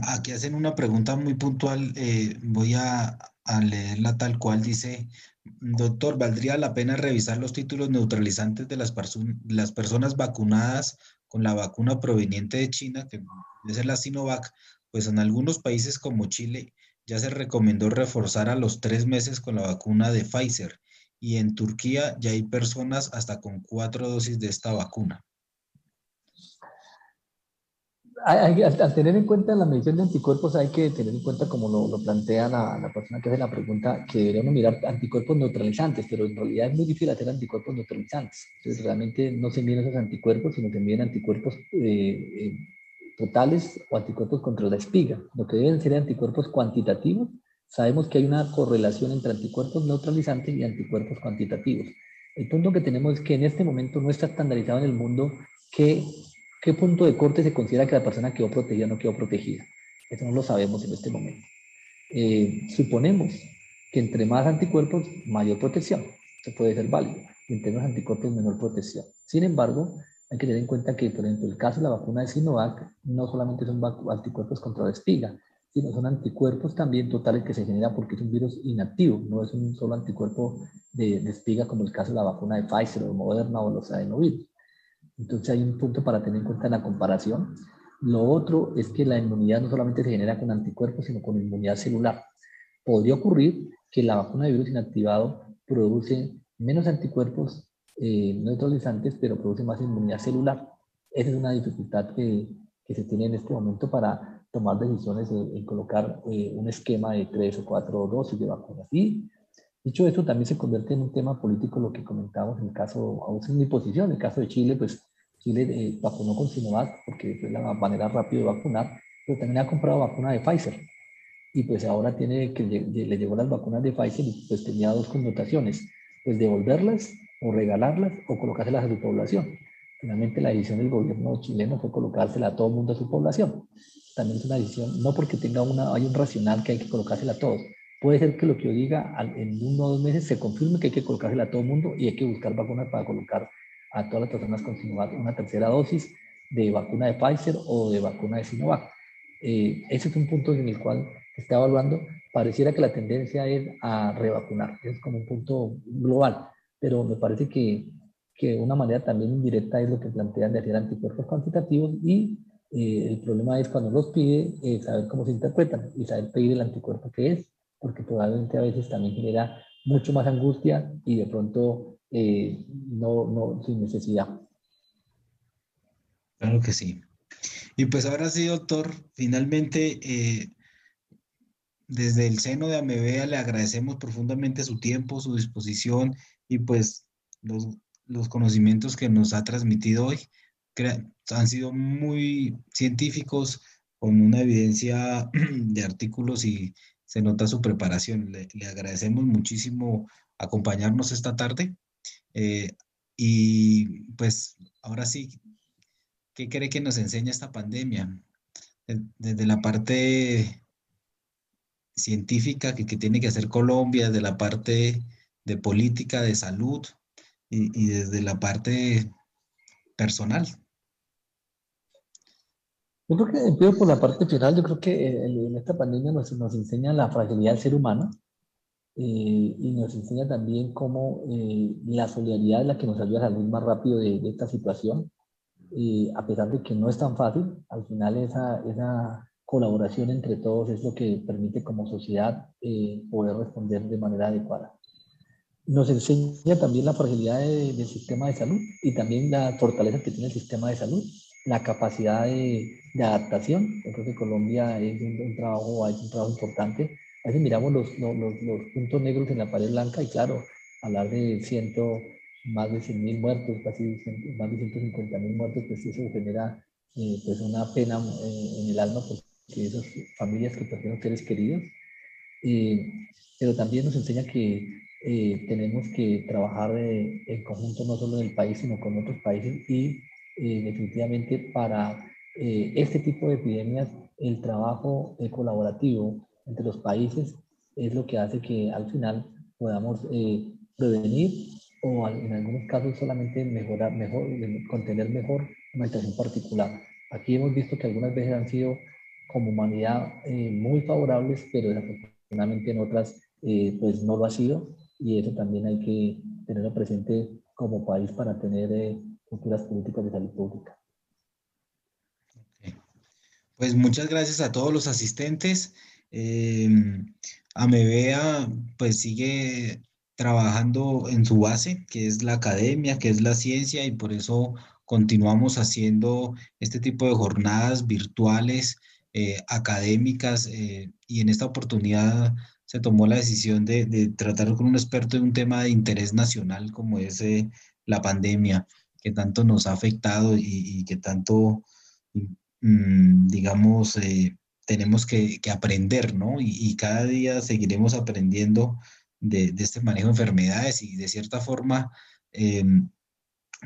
Aquí hacen una pregunta muy puntual, voy a leerla tal cual. Dice, doctor, ¿valdría la pena revisar los títulos neutralizantes de las personas vacunadas con la vacuna proveniente de China, que debe ser la Sinovac? Pues en algunos países como Chile ya se recomendó reforzar a los 3 meses con la vacuna de Pfizer y en Turquía ya hay personas hasta con 4 dosis de esta vacuna. Al tener en cuenta la medición de anticuerpos, hay que tener en cuenta, como lo plantea la persona que hace la pregunta, que deberíamos mirar anticuerpos neutralizantes, pero en realidad es muy difícil hacer anticuerpos neutralizantes. Entonces, realmente no se miden esos anticuerpos, sino se miden anticuerpos totales o anticuerpos contra la espiga. Lo que deben ser anticuerpos cuantitativos, sabemos que hay una correlación entre anticuerpos neutralizantes y anticuerpos cuantitativos. El punto que tenemos es que en este momento no está estandarizado en el mundo que ¿qué punto de corte se considera que la persona quedó protegida o no quedó protegida? Eso no lo sabemos en este momento. Suponemos que entre más anticuerpos, mayor protección. Eso puede ser válido. Y entre más anticuerpos, menor protección. Sin embargo, hay que tener en cuenta que, por ejemplo, el caso de la vacuna de Sinovac no solamente son anticuerpos contra la espiga, sino son anticuerpos también totales que se generan porque es un virus inactivo, no es un solo anticuerpo de espiga como el caso de la vacuna de Pfizer o Moderna o los adenovirus. Entonces hay un punto para tener en cuenta en la comparación. Lo otro es que la inmunidad no solamente se genera con anticuerpos, sino con inmunidad celular. Podría ocurrir que la vacuna de virus inactivado produce menos anticuerpos neutralizantes, pero produce más inmunidad celular. Esa es una dificultad que se tiene en este momento para tomar decisiones en colocar un esquema de 3 o 4 dosis de vacunas. Y dicho esto, también se convierte en un tema político lo que comentamos en el caso, aún en mi posición, en el caso de Chile, pues Chile vacunó con Sinovac porque fue la manera rápida de vacunar, pero también ha comprado vacuna de Pfizer y pues ahora tiene que le llegó las vacunas de Pfizer y pues tenía dos connotaciones, pues devolverlas o regalarlas o colocárselas a su población. Finalmente la decisión del gobierno chileno fue colocársela a todo el mundo a su población. También es una decisión, no porque tenga hay un racional que hay que colocársela a todos. Puede ser que lo que yo diga en 1 o 2 meses se confirme que hay que colocársela a todo el mundo y hay que buscar vacunas para colocar a todas las personas con Sinovac una tercera dosis de vacuna de Pfizer o de vacuna de Sinovac. Ese es un punto en el cual se está evaluando. Pareciera que la tendencia es a revacunar, es como un punto global, pero me parece que una manera también indirecta es lo que plantean de hacer anticuerpos cuantitativos y el problema es cuando los pide, saber cómo se interpretan y saber pedir el anticuerpo que es, porque probablemente a veces también genera mucho más angustia y de pronto no sin necesidad. Claro que sí. Y pues ahora sí, doctor, finalmente, desde el seno de Amevea le agradecemos profundamente su tiempo, su disposición y pues los, los conocimientos que nos ha transmitido hoy. Han sido muy científicos, con una evidencia de artículos y se nota su preparación. Le agradecemos muchísimo acompañarnos esta tarde. eh, y pues ahora sí, ¿qué cree que nos enseña esta pandemia? Desde la parte científica que tiene que hacer Colombia, desde la parte de política, de salud y desde la parte personal. Yo creo que empiezo por la parte final. Yo creo que en esta pandemia nos enseña la fragilidad del ser humano y nos enseña también cómo la solidaridad es la que nos ayuda a salir más rápido de esta situación. A pesar de que no es tan fácil, al final esa colaboración entre todos es lo que permite como sociedad poder responder de manera adecuada. Nos enseña también la fragilidad del sistema de salud y también la fortaleza que tiene el sistema de salud, la capacidad de adaptación. Yo creo que Colombia es un trabajo, es un trabajo importante. A veces miramos los puntos negros en la pared blanca y claro, hablar de más de 100.000 muertos, casi más de 150.000 muertos, pues eso genera pues una pena en el alma porque esas familias que perdieron seres queridos pero también nos enseña que tenemos que trabajar en conjunto no solo en el país, sino con otros países y definitivamente para este tipo de epidemias el trabajo colaborativo entre los países es lo que hace que al final podamos prevenir o en algunos casos solamente contener mejor una situación particular. Aquí hemos visto que algunas veces han sido como humanidad muy favorables, pero desafortunadamente en otras pues no lo ha sido y eso también hay que tenerlo presente como país para tener futuras políticas de salud pública. Pues muchas gracias a todos los asistentes. Eh, Amevea pues sigue trabajando en su base, que es la academia, que es la ciencia, y por eso continuamos haciendo este tipo de jornadas virtuales, académicas, y en esta oportunidad se tomó la decisión de tratar con un experto en un tema de interés nacional como es la pandemia, que tanto nos ha afectado y que tanto digamos, tenemos que aprender, ¿no? Y cada día seguiremos aprendiendo de este manejo de enfermedades y de cierta forma, eh,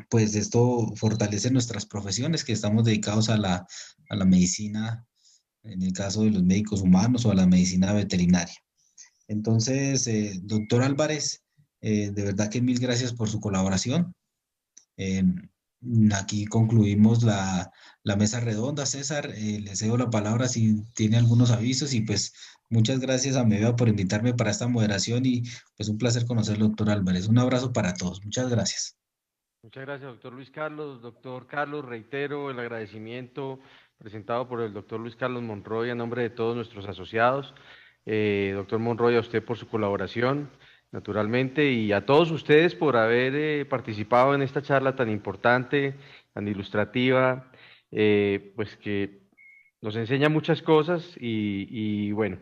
pues esto fortalece nuestras profesiones que estamos dedicados a la medicina, en el caso de los médicos humanos o a la medicina veterinaria. Entonces, doctor Álvarez, de verdad que mil gracias por su colaboración. Eh, Aquí concluimos la mesa redonda, César. Le cedo la palabra si tiene algunos avisos y pues muchas gracias a Meva por invitarme para esta moderación y pues un placer conocerlo, doctor Álvarez. Un abrazo para todos. Muchas gracias. Muchas gracias, doctor Luis Carlos. Doctor Carlos, reitero el agradecimiento presentado por el doctor Luis Carlos Monroy a nombre de todos nuestros asociados. Doctor Monroy, a usted por su colaboración, naturalmente, y a todos ustedes por haber participado en esta charla tan importante, tan ilustrativa, pues que nos enseña muchas cosas y bueno,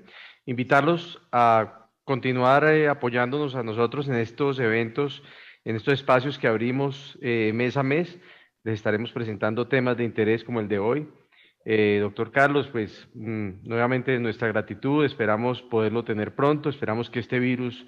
invitarlos a continuar apoyándonos a nosotros en estos eventos, en estos espacios que abrimos mes a mes. Les estaremos presentando temas de interés como el de hoy. Doctor Carlos, pues nuevamente nuestra gratitud, esperamos poderlo tener pronto, esperamos que este virus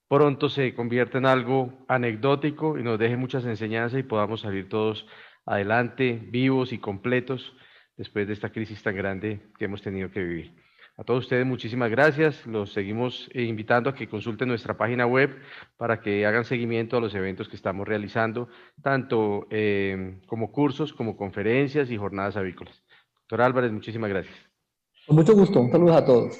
pronto se convierta en algo anecdótico y nos deje muchas enseñanzas y podamos salir todos adelante, vivos y completos después de esta crisis tan grande que hemos tenido que vivir. A todos ustedes muchísimas gracias, los seguimos invitando a que consulten nuestra página web para que hagan seguimiento a los eventos que estamos realizando, tanto como cursos, como conferencias y jornadas avícolas. Doctor Álvarez, muchísimas gracias. Con mucho gusto, un saludo a todos.